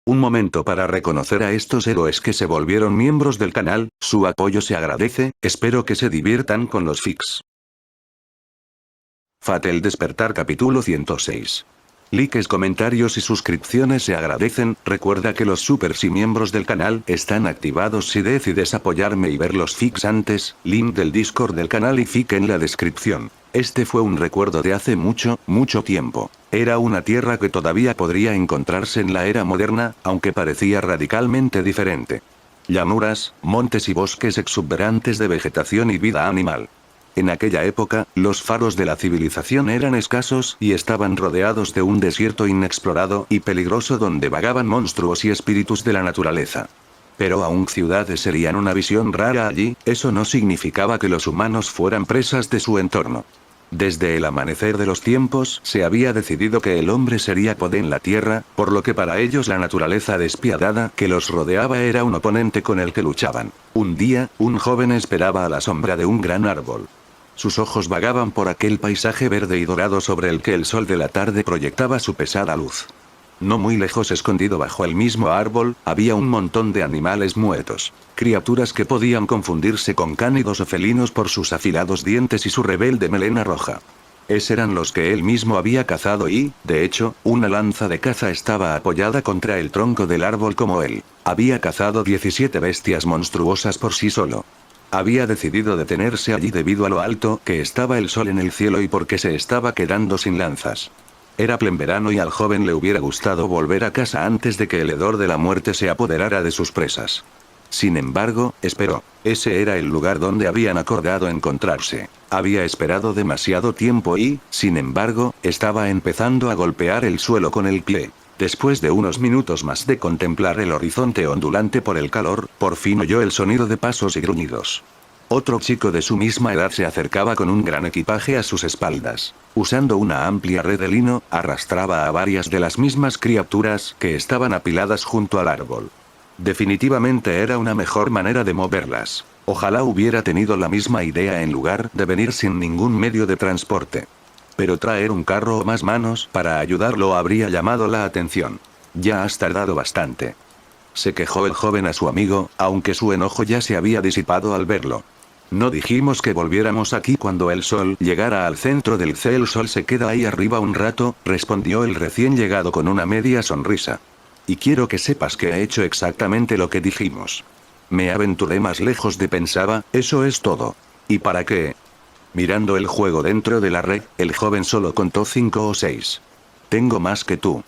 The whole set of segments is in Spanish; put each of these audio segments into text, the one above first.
Un momento para reconocer a estos héroes que se volvieron miembros del canal, su apoyo se agradece, espero que se diviertan con los fics. Fate el despertar capítulo 106. Likes, comentarios y suscripciones se agradecen, recuerda que los supers y miembros del canal están activados si decides apoyarme y ver los fics antes, link del Discord del canal y fic en la descripción. Este fue un recuerdo de hace mucho, mucho tiempo. Era una tierra que todavía podría encontrarse en la era moderna, aunque parecía radicalmente diferente. Llanuras, montes y bosques exuberantes de vegetación y vida animal. En aquella época, los faros de la civilización eran escasos y estaban rodeados de un desierto inexplorado y peligroso donde vagaban monstruos y espíritus de la naturaleza. Pero aún ciudades serían una visión rara allí, eso no significaba que los humanos fueran presas de su entorno. Desde el amanecer de los tiempos se había decidido que el hombre sería poder en la tierra, por lo que para ellos la naturaleza despiadada que los rodeaba era un oponente con el que luchaban. Un día, un joven esperaba a la sombra de un gran árbol. Sus ojos vagaban por aquel paisaje verde y dorado sobre el que el sol de la tarde proyectaba su pesada luz. No muy lejos, escondido bajo el mismo árbol, había un montón de animales muertos. Criaturas que podían confundirse con cánidos o felinos por sus afilados dientes y su rebelde melena roja. Esos eran los que él mismo había cazado y, de hecho, una lanza de caza estaba apoyada contra el tronco del árbol como él. Había cazado 17 bestias monstruosas por sí solo. Había decidido detenerse allí debido a lo alto que estaba el sol en el cielo y porque se estaba quedando sin lanzas. Era pleno verano y al joven le hubiera gustado volver a casa antes de que el hedor de la muerte se apoderara de sus presas. Sin embargo, esperó. Ese era el lugar donde habían acordado encontrarse. Había esperado demasiado tiempo y, sin embargo, estaba empezando a golpear el suelo con el pie. Después de unos minutos más de contemplar el horizonte ondulante por el calor, por fin oyó el sonido de pasos y gruñidos. Otro chico de su misma edad se acercaba con un gran equipaje a sus espaldas. Usando una amplia red de lino, arrastraba a varias de las mismas criaturas que estaban apiladas junto al árbol. Definitivamente era una mejor manera de moverlas. Ojalá hubiera tenido la misma idea en lugar de venir sin ningún medio de transporte. Pero traer un carro o más manos para ayudarlo habría llamado la atención. Ya has tardado bastante. Se quejó el joven a su amigo, aunque su enojo ya se había disipado al verlo. No dijimos que volviéramos aquí cuando el sol llegara al centro del cielo. El sol se queda ahí arriba un rato, respondió el recién llegado con una media sonrisa. Y quiero que sepas que he hecho exactamente lo que dijimos. Me aventuré más lejos de pensaba, eso es todo. ¿Y para qué? Mirando el juego dentro de la red, el joven solo contó 5 o 6. Tengo más que tú.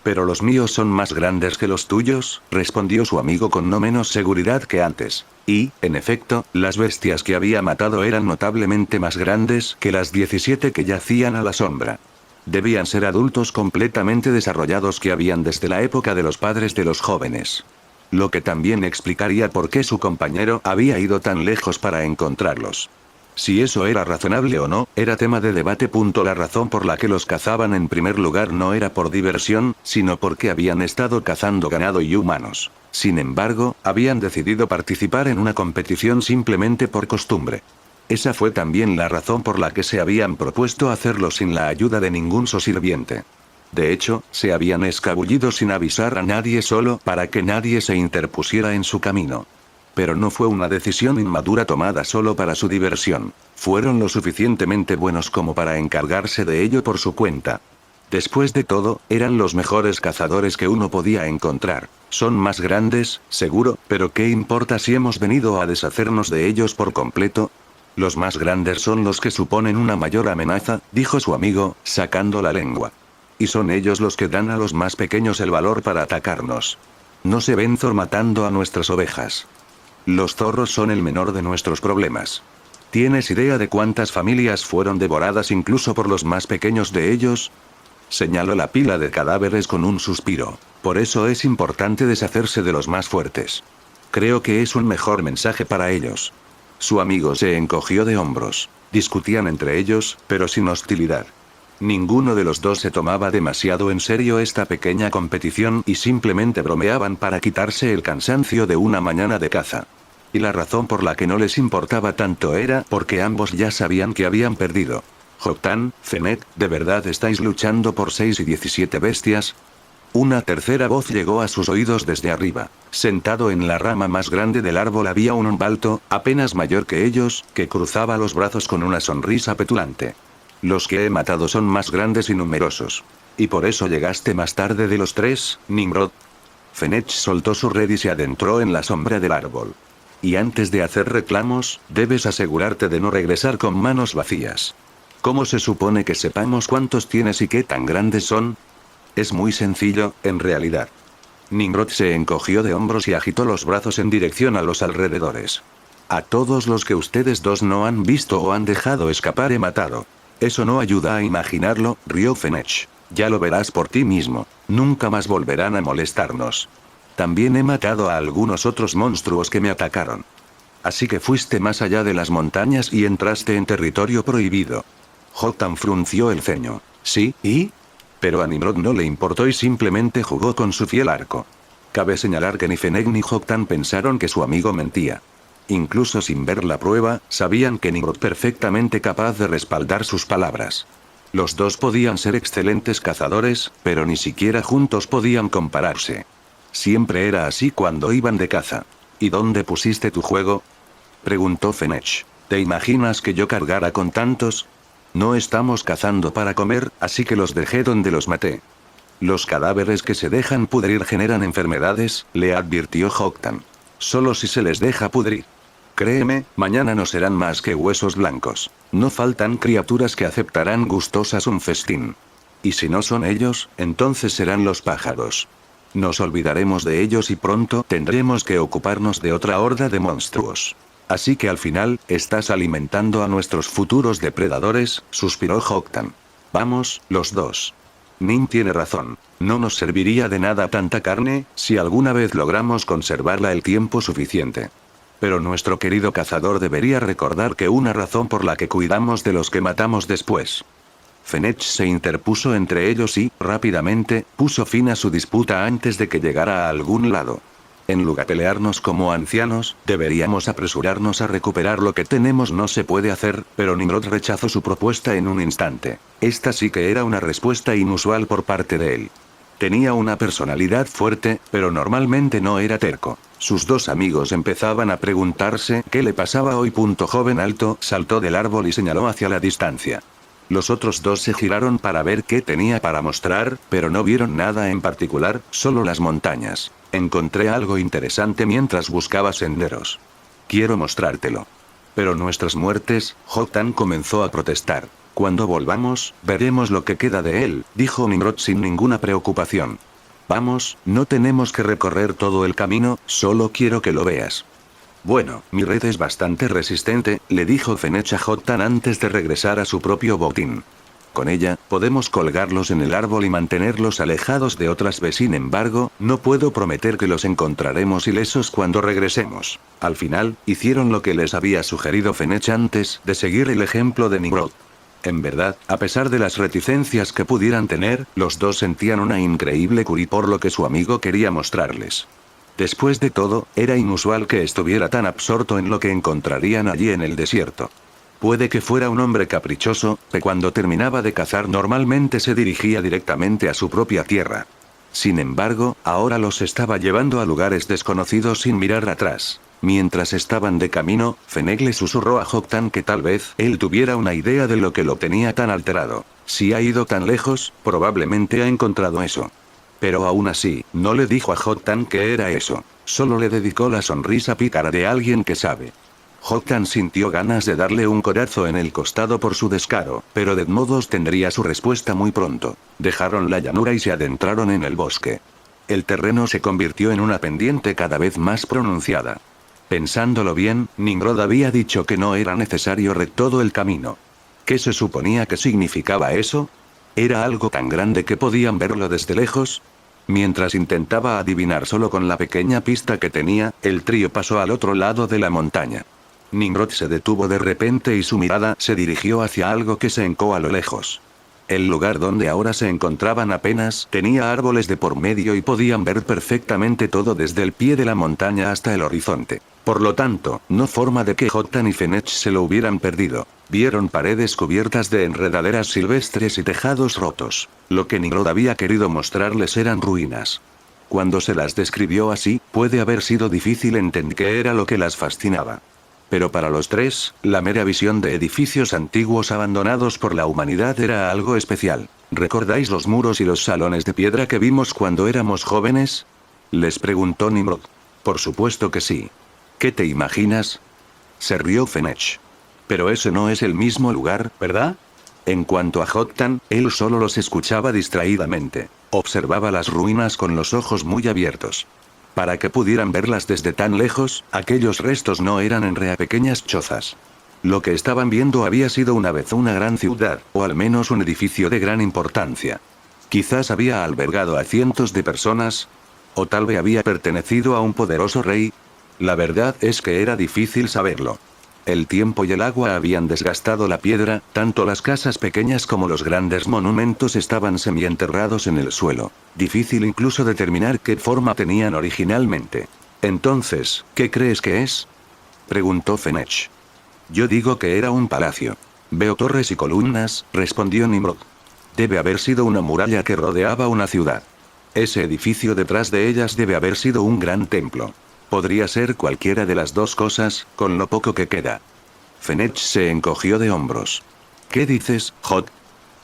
Pero los míos son más grandes que los tuyos, respondió su amigo con no menos seguridad que antes. Y, en efecto, las bestias que había matado eran notablemente más grandes que las 17 que yacían a la sombra. Debían ser adultos completamente desarrollados que habían desde la época de los padres de los jóvenes. Lo que también explicaría por qué su compañero había ido tan lejos para encontrarlos. Si eso era razonable o no, era tema de debate. La razón por la que los cazaban en primer lugar no era por diversión, sino porque habían estado cazando ganado y humanos. Sin embargo, habían decidido participar en una competición simplemente por costumbre. Esa fue también la razón por la que se habían propuesto hacerlo sin la ayuda de ningún sirviente. De hecho, se habían escabullido sin avisar a nadie solo para que nadie se interpusiera en su camino. Pero no fue una decisión inmadura tomada solo para su diversión. Fueron lo suficientemente buenos como para encargarse de ello por su cuenta. Después de todo, eran los mejores cazadores que uno podía encontrar. Son más grandes, seguro, pero ¿qué importa si hemos venido a deshacernos de ellos por completo? Los más grandes son los que suponen una mayor amenaza, dijo su amigo, sacando la lengua. Y son ellos los que dan a los más pequeños el valor para atacarnos. No se ven matando a nuestras ovejas. Los zorros son el menor de nuestros problemas. ¿Tienes idea de cuántas familias fueron devoradas incluso por los más pequeños de ellos? Señaló la pila de cadáveres con un suspiro. Por eso es importante deshacerse de los más fuertes. Creo que es un mejor mensaje para ellos. Su amigo se encogió de hombros. Discutían entre ellos, pero sin hostilidad. Ninguno de los dos se tomaba demasiado en serio esta pequeña competición y simplemente bromeaban para quitarse el cansancio de una mañana de caza. Y la razón por la que no les importaba tanto era porque ambos ya sabían que habían perdido. Joktan, Fennec, ¿de verdad estáis luchando por 6 y 17 bestias? Una tercera voz llegó a sus oídos desde arriba. Sentado en la rama más grande del árbol había un balto, apenas mayor que ellos, que cruzaba los brazos con una sonrisa petulante. Los que he matado son más grandes y numerosos. ¿Y por eso llegaste más tarde de los tres, Nimrod? Fenech soltó su red y se adentró en la sombra del árbol. Y antes de hacer reclamos, debes asegurarte de no regresar con manos vacías. ¿Cómo se supone que sepamos cuántos tienes y qué tan grandes son? Es muy sencillo, en realidad. Nimrod se encogió de hombros y agitó los brazos en dirección a los alrededores. A todos los que ustedes dos no han visto o han dejado escapar he matado. Eso no ayuda a imaginarlo, rió Fenech. Ya lo verás por ti mismo. Nunca más volverán a molestarnos. También he matado a algunos otros monstruos que me atacaron. Así que fuiste más allá de las montañas y entraste en territorio prohibido. Jotan frunció el ceño. ¿Sí, y? Pero a Nimrod no le importó y simplemente jugó con su fiel arco. Cabe señalar que ni Fenech ni Jotan pensaron que su amigo mentía. Incluso sin ver la prueba, sabían que Nimrod perfectamente capaz de respaldar sus palabras. Los dos podían ser excelentes cazadores, pero ni siquiera juntos podían compararse. Siempre era así cuando iban de caza. ¿Y dónde pusiste tu juego? Preguntó Fenech. ¿Te imaginas que yo cargara con tantos? No estamos cazando para comer, así que los dejé donde los maté. Los cadáveres que se dejan pudrir generan enfermedades, le advirtió Jotan. Solo si se les deja pudrir. Créeme, mañana no serán más que huesos blancos. No faltan criaturas que aceptarán gustosas un festín. Y si no son ellos, entonces serán los pájaros. Nos olvidaremos de ellos y pronto tendremos que ocuparnos de otra horda de monstruos. Así que al final, estás alimentando a nuestros futuros depredadores, suspiró Jotan. Vamos, los dos. Nin tiene razón. No nos serviría de nada tanta carne, si alguna vez logramos conservarla el tiempo suficiente. Pero nuestro querido cazador debería recordar que una razón por la que cuidamos de los que matamos después. Fenech se interpuso entre ellos y, rápidamente, puso fin a su disputa antes de que llegara a algún lado. En lugar de pelearnos como ancianos, deberíamos apresurarnos a recuperar lo que tenemos. No se puede hacer, pero Nimrod rechazó su propuesta en un instante. Esta sí que era una respuesta inusual por parte de él. Tenía una personalidad fuerte, pero normalmente no era terco. Sus dos amigos empezaban a preguntarse qué le pasaba hoy. Joven alto saltó del árbol y señaló hacia la distancia. Los otros dos se giraron para ver qué tenía para mostrar, pero no vieron nada en particular, solo las montañas. Encontré algo interesante mientras buscaba senderos. Quiero mostrártelo. Pero nuestras muertes, Jotan comenzó a protestar. Cuando volvamos, veremos lo que queda de él, dijo Nimrod sin ninguna preocupación. Vamos, no tenemos que recorrer todo el camino, solo quiero que lo veas. Bueno, mi red es bastante resistente, le dijo Fenech a Jotan antes de regresar a su propio botín. Con ella, podemos colgarlos en el árbol y mantenerlos alejados de otras veces. Sin embargo, no puedo prometer que los encontraremos ilesos cuando regresemos. Al final, hicieron lo que les había sugerido Fenech antes de seguir el ejemplo de Nimrod. En verdad, a pesar de las reticencias que pudieran tener, los dos sentían una increíble curiosidad por lo que su amigo quería mostrarles. Después de todo, era inusual que estuviera tan absorto en lo que encontrarían allí en el desierto. Puede que fuera un hombre caprichoso, pero cuando terminaba de cazar normalmente se dirigía directamente a su propia tierra. Sin embargo, ahora los estaba llevando a lugares desconocidos sin mirar atrás. Mientras estaban de camino, Fenech le susurró a Jotan que tal vez él tuviera una idea de lo que lo tenía tan alterado. Si ha ido tan lejos, probablemente ha encontrado eso. Pero aún así, no le dijo a Jotan que era eso. Solo le dedicó la sonrisa pícara de alguien que sabe. Jotan sintió ganas de darle un codazo en el costado por su descaro, pero de modos tendría su respuesta muy pronto. Dejaron la llanura y se adentraron en el bosque. El terreno se convirtió en una pendiente cada vez más pronunciada. Pensándolo bien, Nimrod había dicho que no era necesario recorrer todo el camino. ¿Qué se suponía que significaba eso? ¿Era algo tan grande que podían verlo desde lejos? Mientras intentaba adivinar solo con la pequeña pista que tenía, el trío pasó al otro lado de la montaña. Nimrod se detuvo de repente y su mirada se dirigió hacia algo que se hincó a lo lejos. El lugar donde ahora se encontraban apenas tenía árboles de por medio y podían ver perfectamente todo desde el pie de la montaña hasta el horizonte. Por lo tanto, no forma de que Jotan y Fenech se lo hubieran perdido. Vieron paredes cubiertas de enredaderas silvestres y tejados rotos. Lo que Nimrod había querido mostrarles eran ruinas. Cuando se las describió así, puede haber sido difícil entender qué era lo que las fascinaba. Pero para los tres, la mera visión de edificios antiguos abandonados por la humanidad era algo especial. ¿Recordáis los muros y los salones de piedra que vimos cuando éramos jóvenes? Les preguntó Nimrod. Por supuesto que sí. ¿Qué te imaginas? Se rió Fenech. Pero ese no es el mismo lugar, ¿verdad? En cuanto a Jotan, él solo los escuchaba distraídamente. Observaba las ruinas con los ojos muy abiertos. Para que pudieran verlas desde tan lejos, aquellos restos no eran en realidad pequeñas chozas. Lo que estaban viendo había sido una vez una gran ciudad, o al menos un edificio de gran importancia. Quizás había albergado a cientos de personas, o tal vez había pertenecido a un poderoso rey. La verdad es que era difícil saberlo. El tiempo y el agua habían desgastado la piedra, tanto las casas pequeñas como los grandes monumentos estaban semienterrados en el suelo. Difícil incluso determinar qué forma tenían originalmente. Entonces, ¿qué crees que es? Preguntó Fenech. Yo digo que era un palacio. Veo torres y columnas, respondió Nimrod. Debe haber sido una muralla que rodeaba una ciudad. Ese edificio detrás de ellas debe haber sido un gran templo. Podría ser cualquiera de las dos cosas, con lo poco que queda. Fenech se encogió de hombros. ¿Qué dices, Jot?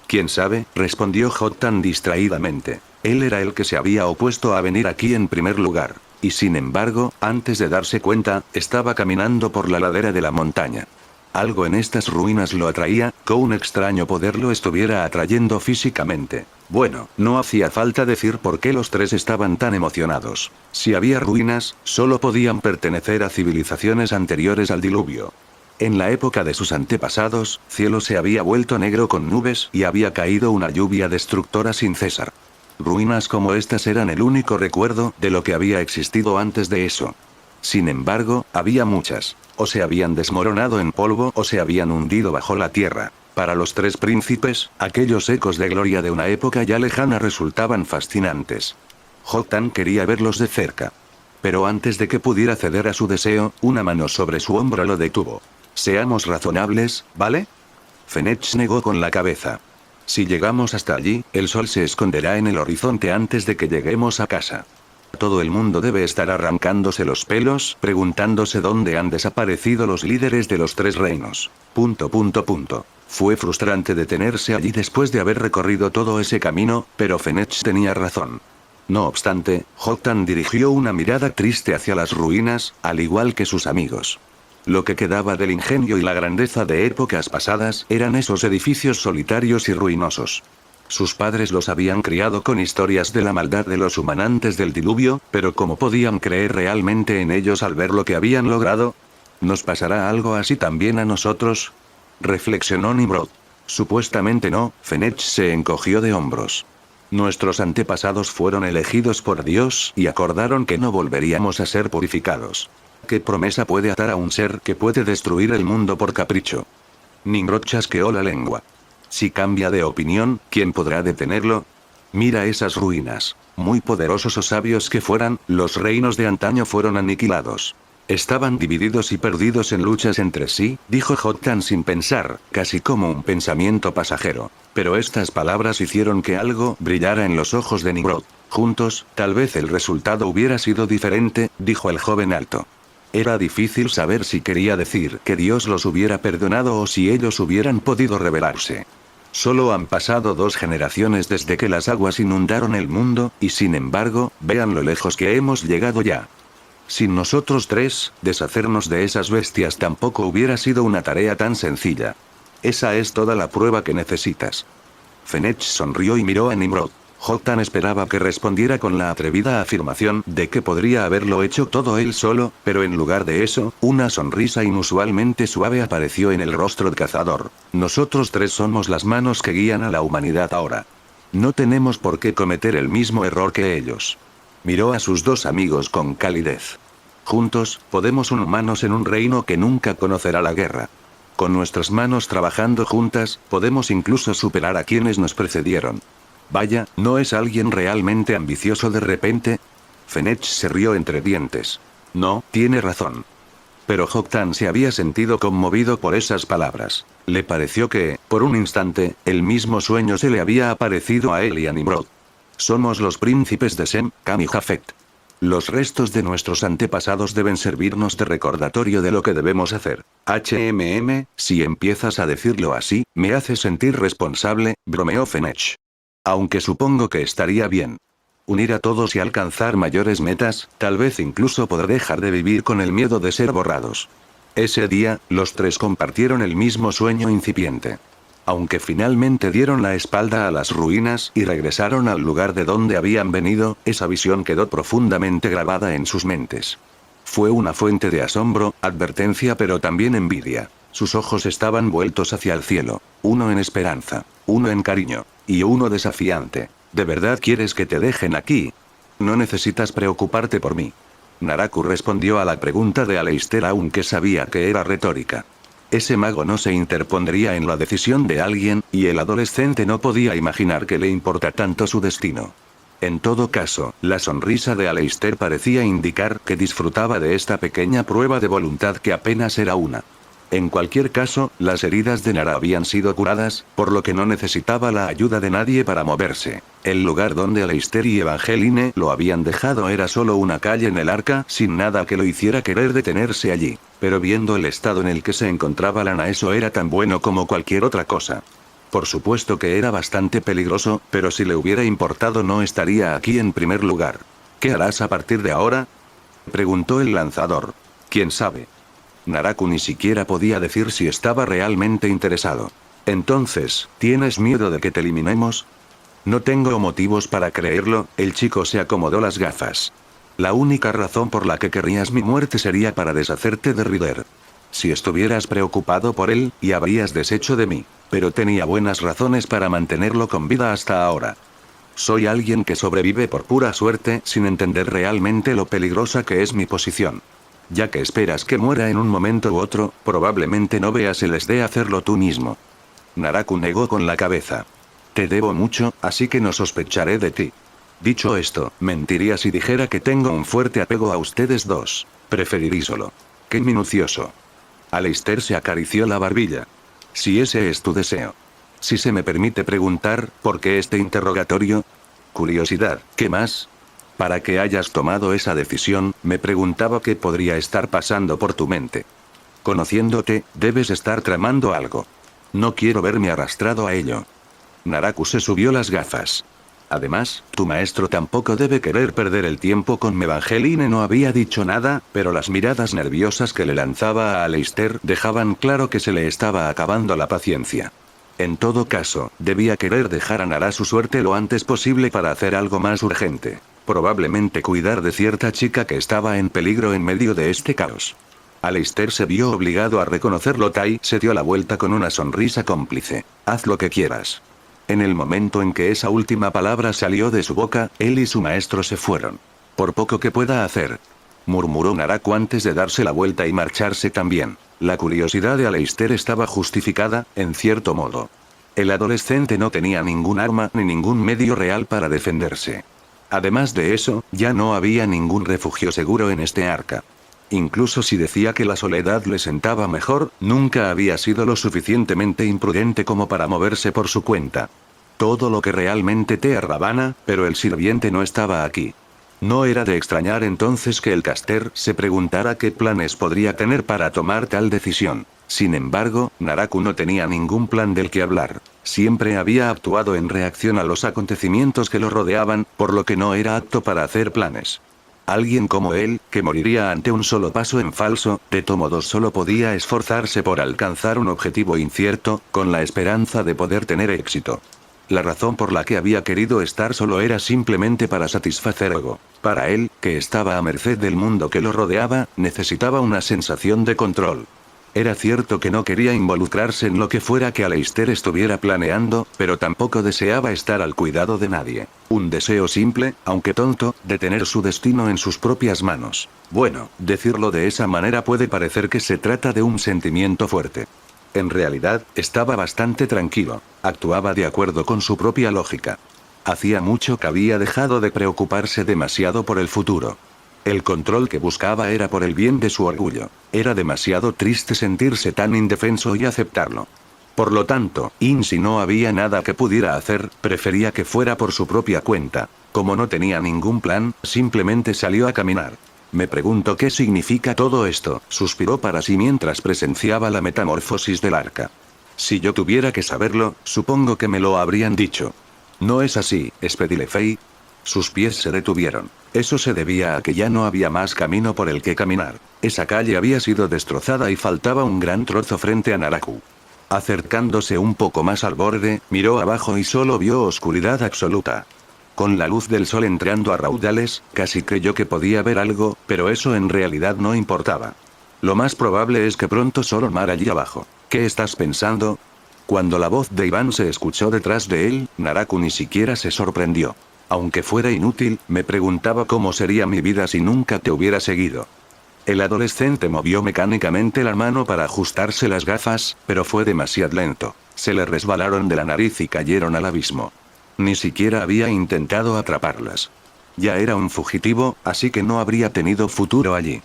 ¿Quién sabe?, respondió Jotan distraídamente. Él era el que se había opuesto a venir aquí en primer lugar. Y sin embargo, antes de darse cuenta, estaba caminando por la ladera de la montaña. Algo en estas ruinas lo atraía, que un extraño poder lo estuviera atrayendo físicamente. Bueno, no hacía falta decir por qué los tres estaban tan emocionados. Si había ruinas, solo podían pertenecer a civilizaciones anteriores al diluvio. En la época de sus antepasados, cielo se había vuelto negro con nubes y había caído una lluvia destructora sin cesar. Ruinas como estas eran el único recuerdo de lo que había existido antes de eso. Sin embargo, había muchas. O se habían desmoronado en polvo o se habían hundido bajo la tierra. Para los tres príncipes, aquellos ecos de gloria de una época ya lejana resultaban fascinantes. Jotan quería verlos de cerca. Pero antes de que pudiera ceder a su deseo, una mano sobre su hombro lo detuvo. Seamos razonables, ¿vale? Fenech negó con la cabeza. Si llegamos hasta allí, el sol se esconderá en el horizonte antes de que lleguemos a casa. Todo el mundo debe estar arrancándose los pelos, preguntándose dónde han desaparecido los líderes de los tres reinos. Fue frustrante detenerse allí después de haber recorrido todo ese camino, pero Fenech tenía razón. No obstante, Jotan dirigió una mirada triste hacia las ruinas, al igual que sus amigos. Lo que quedaba del ingenio y la grandeza de épocas pasadas eran esos edificios solitarios y ruinosos. Sus padres los habían criado con historias de la maldad de los humanantes del diluvio, pero ¿cómo podían creer realmente en ellos al ver lo que habían logrado? ¿Nos pasará algo así también a nosotros?, reflexionó Nimrod. Supuestamente no, Fenech se encogió de hombros. Nuestros antepasados fueron elegidos por Dios y acordaron que no volveríamos a ser purificados. ¿Qué promesa puede atar a un ser que puede destruir el mundo por capricho? Nimrod chasqueó la lengua. Si cambia de opinión, ¿quién podrá detenerlo? Mira esas ruinas. Muy poderosos o sabios que fueran, los reinos de antaño fueron aniquilados. Estaban divididos y perdidos en luchas entre sí, dijo Jotan sin pensar, casi como un pensamiento pasajero. Pero estas palabras hicieron que algo brillara en los ojos de Nimrod. Juntos, tal vez el resultado hubiera sido diferente, dijo el joven alto. Era difícil saber si quería decir que Dios los hubiera perdonado o si ellos hubieran podido rebelarse. Solo han pasado 2 generaciones desde que las aguas inundaron el mundo, y sin embargo, vean lo lejos que hemos llegado ya. Sin nosotros tres, deshacernos de esas bestias tampoco hubiera sido una tarea tan sencilla. Esa es toda la prueba que necesitas. Fenech sonrió y miró a Nimrod. Jotan esperaba que respondiera con la atrevida afirmación de que podría haberlo hecho todo él solo, pero en lugar de eso, una sonrisa inusualmente suave apareció en el rostro del cazador. Nosotros tres somos las manos que guían a la humanidad ahora. No tenemos por qué cometer el mismo error que ellos. Miró a sus 2 amigos con calidez. Juntos, podemos unir manos en un reino que nunca conocerá la guerra. Con nuestras manos trabajando juntas, podemos incluso superar a quienes nos precedieron. Vaya, ¿no es alguien realmente ambicioso de repente? Fenech se rió entre dientes. No, tiene razón. Pero Hoktan se había sentido conmovido por esas palabras. Le pareció que, por un instante, el mismo sueño se le había aparecido a él y a Nimrod. Somos los príncipes de Sem, Cam y Jafet. Los restos de nuestros antepasados deben servirnos de recordatorio de lo que debemos hacer. Si empiezas a decirlo así, me hace sentir responsable, bromeó Fenech. Aunque supongo que estaría bien. Unir a todos y alcanzar mayores metas, tal vez incluso poder dejar de vivir con el miedo de ser borrados. Ese día, los tres compartieron el mismo sueño incipiente. Aunque finalmente dieron la espalda a las ruinas y regresaron al lugar de donde habían venido, esa visión quedó profundamente grabada en sus mentes. Fue una fuente de asombro, advertencia pero también envidia. Sus ojos estaban vueltos hacia el cielo, uno en esperanza, uno en cariño, y uno desafiante. ¿De verdad quieres que te dejen aquí? No necesitas preocuparte por mí. Naraku respondió a la pregunta de Aleister aunque sabía que era retórica. Ese mago no se interpondría en la decisión de alguien, y el adolescente no podía imaginar que le importa tanto su destino. En todo caso, la sonrisa de Aleister parecía indicar que disfrutaba de esta pequeña prueba de voluntad que apenas era una. En cualquier caso, las heridas de Nara habían sido curadas, por lo que no necesitaba la ayuda de nadie para moverse. El lugar donde Aleister y Evangeline lo habían dejado era solo una calle en el arca, sin nada que lo hiciera querer detenerse allí. Pero viendo el estado en el que se encontraba Lana, eso era tan bueno como cualquier otra cosa. Por supuesto que era bastante peligroso, pero si le hubiera importado no estaría aquí en primer lugar. ¿Qué harás a partir de ahora?, preguntó el lanzador. ¿Quién sabe? Naraku ni siquiera podía decir si estaba realmente interesado. Entonces, ¿tienes miedo de que te eliminemos? No tengo motivos para creerlo, el chico se acomodó las gafas. La única razón por la que querrías mi muerte sería para deshacerte de Ryder. Si estuvieras preocupado por él, y habrías deshecho de mí. Pero tenía buenas razones para mantenerlo con vida hasta ahora. Soy alguien que sobrevive por pura suerte, sin entender realmente lo peligrosa que es mi posición. Ya que esperas que muera en un momento u otro, probablemente no veas el de hacerlo tú mismo. Naraku negó con la cabeza. Te debo mucho, así que no sospecharé de ti. Dicho esto, mentiría si dijera que tengo un fuerte apego a ustedes dos. Preferiríselo. Qué minucioso. Aleister se acarició la barbilla. Si ese es tu deseo. Si se me permite preguntar, ¿por qué este interrogatorio? Curiosidad, ¿qué más? Para que hayas tomado esa decisión, me preguntaba qué podría estar pasando por tu mente. Conociéndote, debes estar tramando algo. No quiero verme arrastrado a ello. Naraku se subió las gafas. Además, tu maestro tampoco debe querer perder el tiempo con Evangeline. No había dicho nada, pero las miradas nerviosas que le lanzaba a Aleister dejaban claro que se le estaba acabando la paciencia. En todo caso, debía querer dejar a Nara su suerte lo antes posible para hacer algo más urgente. Probablemente cuidar de cierta chica que estaba en peligro en medio de este caos. Aleister se vio obligado a reconocerlo. Tai se dio la vuelta con una sonrisa cómplice. Haz lo que quieras. En el momento en que esa última palabra salió de su boca, él y su maestro se fueron. Por poco que pueda hacer, murmuró Naraku antes de darse la vuelta y marcharse también. La curiosidad de Aleister estaba justificada, en cierto modo. El adolescente no tenía ningún arma ni ningún medio real para defenderse. Además de eso, ya no había ningún refugio seguro en este arca. Incluso si decía que la soledad le sentaba mejor, nunca había sido lo suficientemente imprudente como para moverse por su cuenta. Todo lo que realmente te Ravana, pero el sirviente no estaba aquí. No era de extrañar entonces que el caster se preguntara qué planes podría tener para tomar tal decisión. Sin embargo, Naraku no tenía ningún plan del que hablar. Siempre había actuado en reacción a los acontecimientos que lo rodeaban, por lo que no era apto para hacer planes. Alguien como él, que moriría ante un solo paso en falso, de todos modos solo podía esforzarse por alcanzar un objetivo incierto, con la esperanza de poder tener éxito. La razón por la que había querido estar solo era simplemente para satisfacer ego. Para él, que estaba a merced del mundo que lo rodeaba, necesitaba una sensación de control. Era cierto que no quería involucrarse en lo que fuera que Aleister estuviera planeando, pero tampoco deseaba estar al cuidado de nadie. Un deseo simple, aunque tonto, de tener su destino en sus propias manos. Bueno, decirlo de esa manera puede parecer que se trata de un sentimiento fuerte. En realidad, estaba bastante tranquilo. Actuaba de acuerdo con su propia lógica. Hacía mucho que había dejado de preocuparse demasiado por el futuro. El control que buscaba era por el bien de su orgullo. Era demasiado triste sentirse tan indefenso y aceptarlo. Por lo tanto, si no había nada que pudiera hacer, prefería que fuera por su propia cuenta. Como no tenía ningún plan, simplemente salió a caminar. Me pregunto qué significa todo esto, suspiró para sí mientras presenciaba la metamorfosis del arca. Si yo tuviera que saberlo, supongo que me lo habrían dicho. No es así, Spedilefei. Sus pies se detuvieron. Eso se debía a que ya no había más camino por el que caminar. Esa calle había sido destrozada y faltaba un gran trozo frente a Naraku. Acercándose un poco más al borde, miró abajo y solo vio oscuridad absoluta. Con la luz del sol entrando a raudales, casi creyó que podía ver algo, pero eso en realidad no importaba. Lo más probable es que pronto solo mar allí abajo. ¿Qué estás pensando? Cuando la voz de Iván se escuchó detrás de él, Naraku ni siquiera se sorprendió. Aunque fuera inútil, me preguntaba cómo sería mi vida si nunca te hubiera seguido. El adolescente movió mecánicamente la mano para ajustarse las gafas, pero fue demasiado lento. Se le resbalaron de la nariz y cayeron al abismo. Ni siquiera había intentado atraparlas. Ya era un fugitivo, así que no habría tenido futuro allí.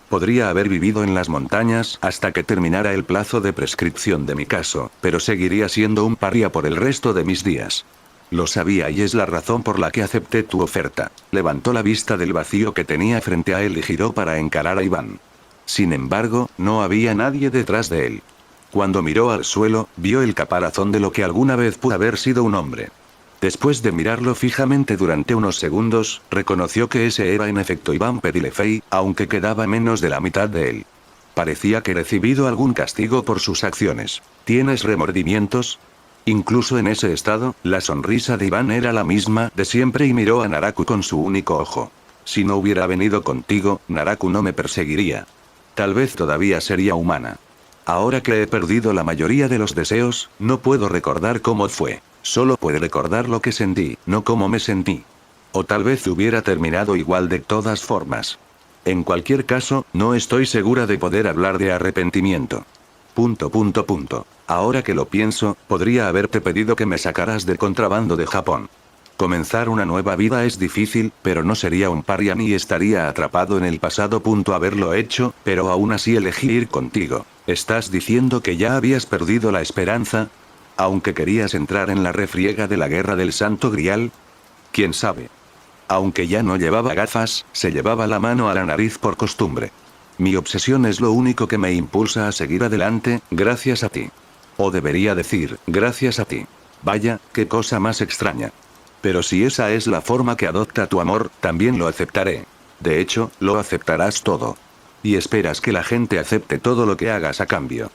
Podría haber vivido en las montañas hasta que terminara el plazo de prescripción de mi caso, pero seguiría siendo un paria por el resto de mis días. Lo sabía y es la razón por la que acepté tu oferta. Levantó la vista del vacío que tenía frente a él y giró para encarar a Iván. Sin embargo, no había nadie detrás de él. Cuando miró al suelo, vio el caparazón de lo que alguna vez pudo haber sido un hombre. Después de mirarlo fijamente durante unos segundos, reconoció que ese era en efecto Iván Pedilefei, aunque quedaba menos de la mitad de él. Parecía que recibido algún castigo por sus acciones. ¿Tienes remordimientos? Incluso en ese estado, la sonrisa de Iván era la misma de siempre y miró a Naraku con su único ojo. Si no hubiera venido contigo, Naraku no me perseguiría. Tal vez todavía sería humana. Ahora que he perdido la mayoría de los deseos, no puedo recordar cómo fue. Solo puedo recordar lo que sentí, no cómo me sentí. O tal vez hubiera terminado igual de todas formas. En cualquier caso, no estoy segura de poder hablar de arrepentimiento. Ahora que lo pienso, podría haberte pedido que me sacaras del contrabando de Japón. Comenzar una nueva vida es difícil, pero no sería un paria ni estaría atrapado en el pasado. Haberlo hecho, pero aún así elegí ir contigo. ¿Estás diciendo que ya habías perdido la esperanza? Aunque querías entrar en la refriega de la guerra del Santo Grial. ¿Quién sabe? Aunque ya no llevaba gafas, se llevaba la mano a la nariz por costumbre. Mi obsesión es lo único que me impulsa a seguir adelante, gracias a ti. O debería decir, gracias a ti. Vaya, qué cosa más extraña. Pero si esa es la forma que adopta tu amor, también lo aceptaré. De hecho, lo aceptarás todo. Y esperas que la gente acepte todo lo que hagas a cambio.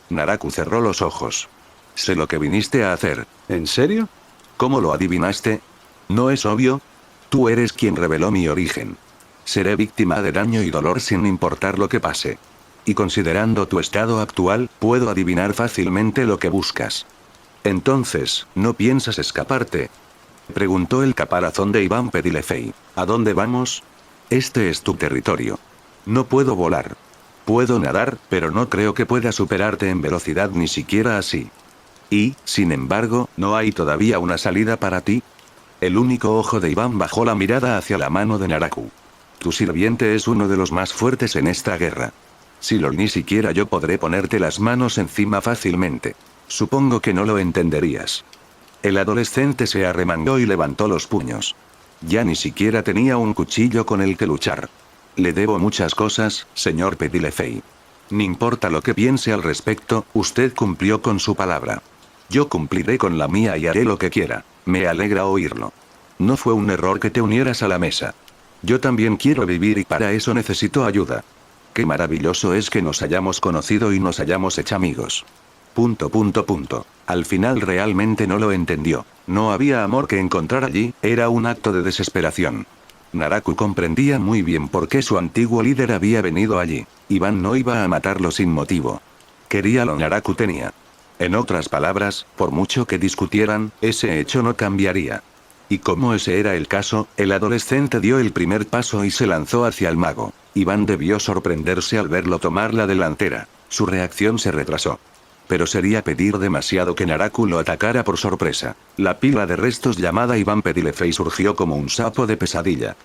Naraku cerró los ojos. Sé lo que viniste a hacer. ¿En serio? ¿Cómo lo adivinaste? ¿No es obvio? Tú eres quien reveló mi origen. Seré víctima de daño y dolor sin importar lo que pase. Y considerando tu estado actual, puedo adivinar fácilmente lo que buscas. Entonces, ¿no piensas escaparte? Preguntó el caparazón de Iván Pedilefei. ¿A dónde vamos? Este es tu territorio. No puedo volar. Puedo nadar, pero no creo que pueda superarte en velocidad ni siquiera así. Y, sin embargo, ¿no hay todavía una salida para ti? El único ojo de Iván bajó la mirada hacia la mano de Naraku. Tu sirviente es uno de los más fuertes en esta guerra. Si ni siquiera yo podré ponerte las manos encima fácilmente. Supongo que no lo entenderías. El adolescente se arremangó y levantó los puños. Ya ni siquiera tenía un cuchillo con el que luchar. Le debo muchas cosas, señor Pedilefei. No importa lo que piense al respecto, usted cumplió con su palabra. Yo cumpliré con la mía y haré lo que quiera. Me alegra oírlo. No fue un error que te unieras a la mesa. Yo también quiero vivir y para eso necesito ayuda. Qué maravilloso es que nos hayamos conocido y nos hayamos hecho amigos. Al final realmente no lo entendió. No había amor que encontrar allí, era un acto de desesperación. Naraku comprendía muy bien por qué su antiguo líder había venido allí. Iván no iba a matarlo sin motivo. Quería lo Naraku tenía. En otras palabras, por mucho que discutieran, ese hecho no cambiaría. Y como ese era el caso, el adolescente dio el primer paso y se lanzó hacia el mago. Iván debió sorprenderse al verlo tomar la delantera. Su reacción se retrasó. Pero sería pedir demasiado que Naraku lo atacara por sorpresa. La pila de restos llamada Iván Pedilefei surgió como un sapo de pesadilla.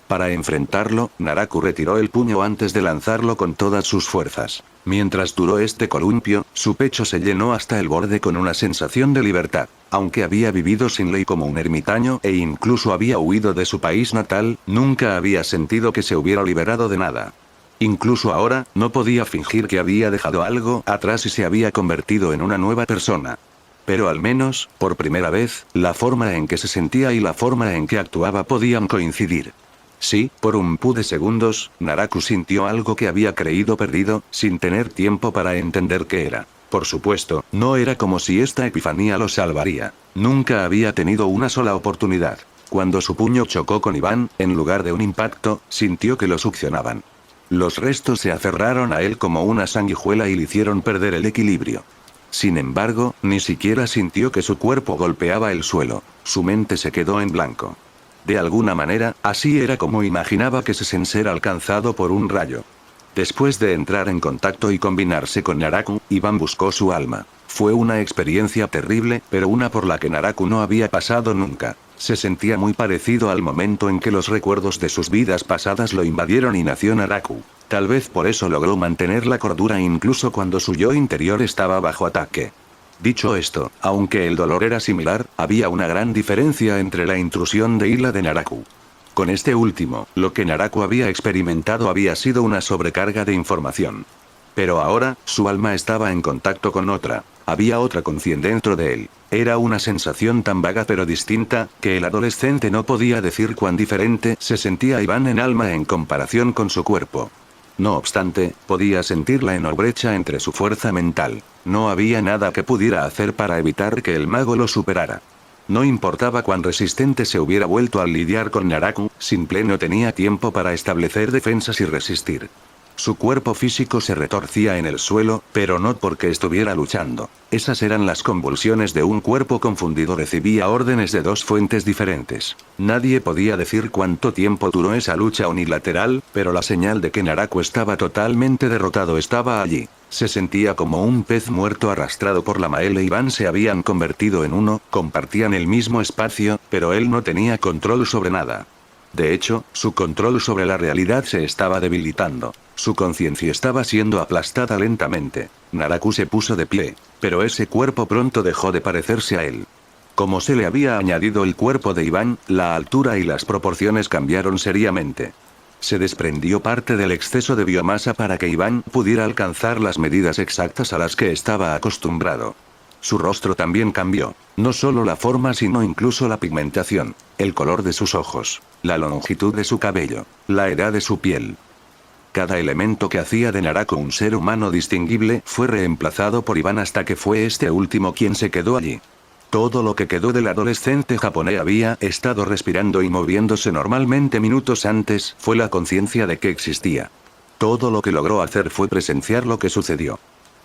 Para enfrentarlo, Naraku retiró el puño antes de lanzarlo con todas sus fuerzas. Mientras duró este columpio, su pecho se llenó hasta el borde con una sensación de libertad. Aunque había vivido sin ley como un ermitaño e incluso había huido de su país natal, nunca había sentido que se hubiera liberado de nada. Incluso ahora, no podía fingir que había dejado algo atrás y se había convertido en una nueva persona. Pero al menos, por primera vez, la forma en que se sentía y la forma en que actuaba podían coincidir. Sí, por un pu de segundos, Naraku sintió algo que había creído perdido, sin tener tiempo para entender qué era. Por supuesto, no era como si esta epifanía lo salvaría. Nunca había tenido una sola oportunidad. Cuando su puño chocó con Iván, en lugar de un impacto, sintió que lo succionaban. Los restos se aferraron a él como una sanguijuela y le hicieron perder el equilibrio. Sin embargo, ni siquiera sintió que su cuerpo golpeaba el suelo. Su mente se quedó en blanco. De alguna manera, así era como imaginaba que se ser alcanzado por un rayo. Después de entrar en contacto y combinarse con Naraku, Iván buscó su alma. Fue una experiencia terrible, pero una por la que Naraku no había pasado nunca. Se sentía muy parecido al momento en que los recuerdos de sus vidas pasadas lo invadieron y nació Naraku. Tal vez por eso logró mantener la cordura incluso cuando su yo interior estaba bajo ataque. Dicho esto, aunque el dolor era similar, había una gran diferencia entre la intrusión de Hila de Naraku. Con este último, lo que Naraku había experimentado había sido una sobrecarga de información. Pero ahora, su alma estaba en contacto con otra. Había otra conciencia dentro de él. Era una sensación tan vaga pero distinta, que el adolescente no podía decir cuán diferente se sentía Iván en alma en comparación con su cuerpo. No obstante, podía sentir la enorme brecha entre su fuerza mental. No había nada que pudiera hacer para evitar que el mago lo superara. No importaba cuán resistente se hubiera vuelto al lidiar con Naraku, simple no tenía tiempo para establecer defensas y resistir. Su cuerpo físico se retorcía en el suelo, pero no porque estuviera luchando. Esas eran las convulsiones de un cuerpo confundido. Recibía órdenes de dos fuentes diferentes. Nadie podía decir cuánto tiempo duró esa lucha unilateral, pero la señal de que Naraku estaba totalmente derrotado estaba allí. Se sentía como un pez muerto arrastrado por la maele. Iván se habían convertido en uno, compartían el mismo espacio, pero él no tenía control sobre nada. De hecho, su control sobre la realidad se estaba debilitando. Su conciencia estaba siendo aplastada lentamente. Naraku se puso de pie, pero ese cuerpo pronto dejó de parecerse a él. Como se le había añadido el cuerpo de Iván, la altura y las proporciones cambiaron seriamente. Se desprendió parte del exceso de biomasa para que Iván pudiera alcanzar las medidas exactas a las que estaba acostumbrado. Su rostro también cambió. No solo la forma sino incluso la pigmentación, el color de sus ojos, la longitud de su cabello, la edad de su piel. Cada elemento que hacía de Naraku un ser humano distinguible fue reemplazado por Iván hasta que fue este último quien se quedó allí. Todo lo que quedó del adolescente japonés había estado respirando y moviéndose normalmente minutos antes, fue la conciencia de que existía. Todo lo que logró hacer fue presenciar lo que sucedió.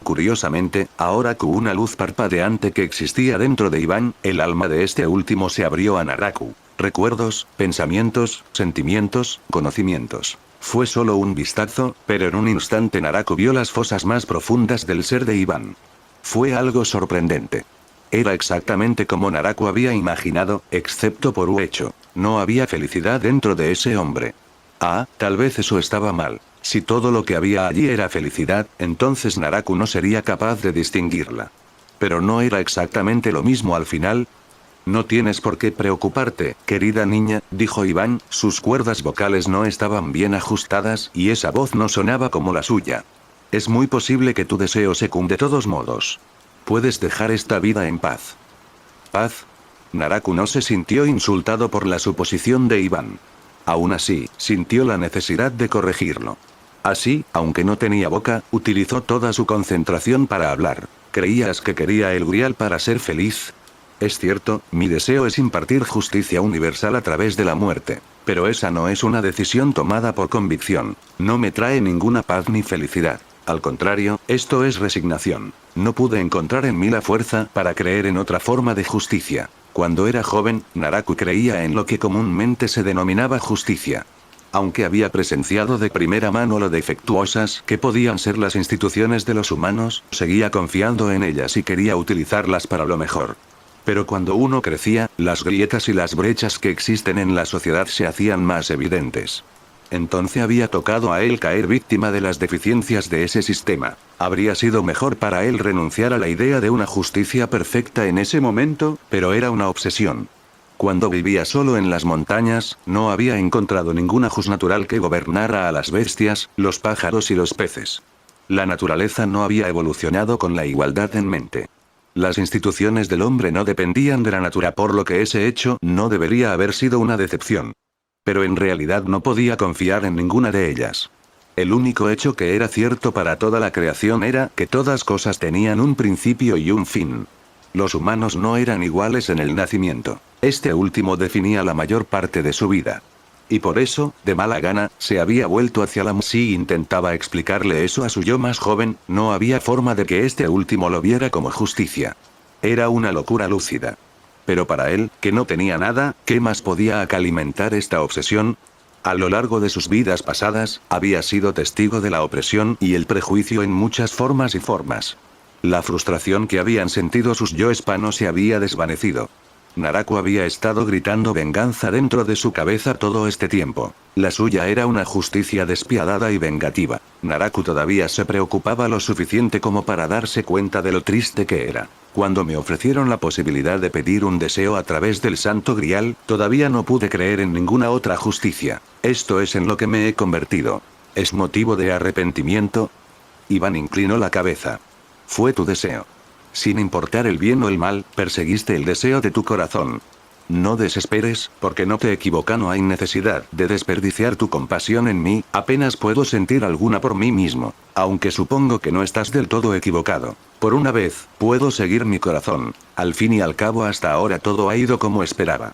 Curiosamente, ahora con una luz parpadeante que existía dentro de Iván, el alma de este último se abrió a Naraku. Recuerdos, pensamientos, sentimientos, conocimientos. Fue solo un vistazo, pero en un instante Naraku vio las fosas más profundas del ser de Iván. Fue algo sorprendente. Era exactamente como Naraku había imaginado, excepto por un hecho. No había felicidad dentro de ese hombre. Ah, tal vez eso estaba mal. Si todo lo que había allí era felicidad, entonces Naraku no sería capaz de distinguirla. Pero no era exactamente lo mismo al final. No tienes por qué preocuparte, querida niña, dijo Iván, sus cuerdas vocales no estaban bien ajustadas y esa voz no sonaba como la suya. Es muy posible que tu deseo se cumpla de todos modos. Puedes dejar esta vida en paz. ¿Paz? Naraku no se sintió insultado por la suposición de Iván. Aún así, sintió la necesidad de corregirlo. Así, aunque no tenía boca, utilizó toda su concentración para hablar. ¿Creías que quería el Grial para ser feliz? Es cierto, mi deseo es impartir justicia universal a través de la muerte. Pero esa no es una decisión tomada por convicción. No me trae ninguna paz ni felicidad. Al contrario, esto es resignación. No pude encontrar en mí la fuerza para creer en otra forma de justicia. Cuando era joven, Naraku creía en lo que comúnmente se denominaba justicia. Aunque había presenciado de primera mano lo defectuosas que podían ser las instituciones de los humanos, seguía confiando en ellas y quería utilizarlas para lo mejor. Pero cuando uno crecía, las grietas y las brechas que existen en la sociedad se hacían más evidentes. Entonces había tocado a él caer víctima de las deficiencias de ese sistema. Habría sido mejor para él renunciar a la idea de una justicia perfecta en ese momento, pero era una obsesión. Cuando vivía solo en las montañas, no había encontrado ninguna jus natural que gobernara a las bestias, los pájaros y los peces. La naturaleza no había evolucionado con la igualdad en mente. Las instituciones del hombre no dependían de la naturaleza, por lo que ese hecho no debería haber sido una decepción. Pero en realidad no podía confiar en ninguna de ellas. El único hecho que era cierto para toda la creación era que todas cosas tenían un principio y un fin. Los humanos no eran iguales en el nacimiento. Este último definía la mayor parte de su vida. Y por eso, de mala gana, se había vuelto hacia la si intentaba explicarle eso a su yo más joven, no había forma de que este último lo viera como justicia. Era una locura lúcida. Pero para él, que no tenía nada, ¿qué más podía acalimentar esta obsesión? A lo largo de sus vidas pasadas, había sido testigo de la opresión y el prejuicio en muchas formas y formas. La frustración que habían sentido sus yo hispanos se había desvanecido. Naraku había estado gritando venganza dentro de su cabeza todo este tiempo. La suya era una justicia despiadada y vengativa. Naraku todavía se preocupaba lo suficiente como para darse cuenta de lo triste que era. Cuando me ofrecieron la posibilidad de pedir un deseo a través del Santo Grial, todavía no pude creer en ninguna otra justicia. Esto es en lo que me he convertido. ¿Es motivo de arrepentimiento? Iván inclinó la cabeza. Fue tu deseo. Sin importar el bien o el mal, perseguiste el deseo de tu corazón. No desesperes, porque no te equivoca, no hay necesidad de desperdiciar tu compasión en mí, apenas puedo sentir alguna por mí mismo. Aunque supongo que no estás del todo equivocado. Por una vez, puedo seguir mi corazón. Al fin y al cabo hasta ahora todo ha ido como esperaba.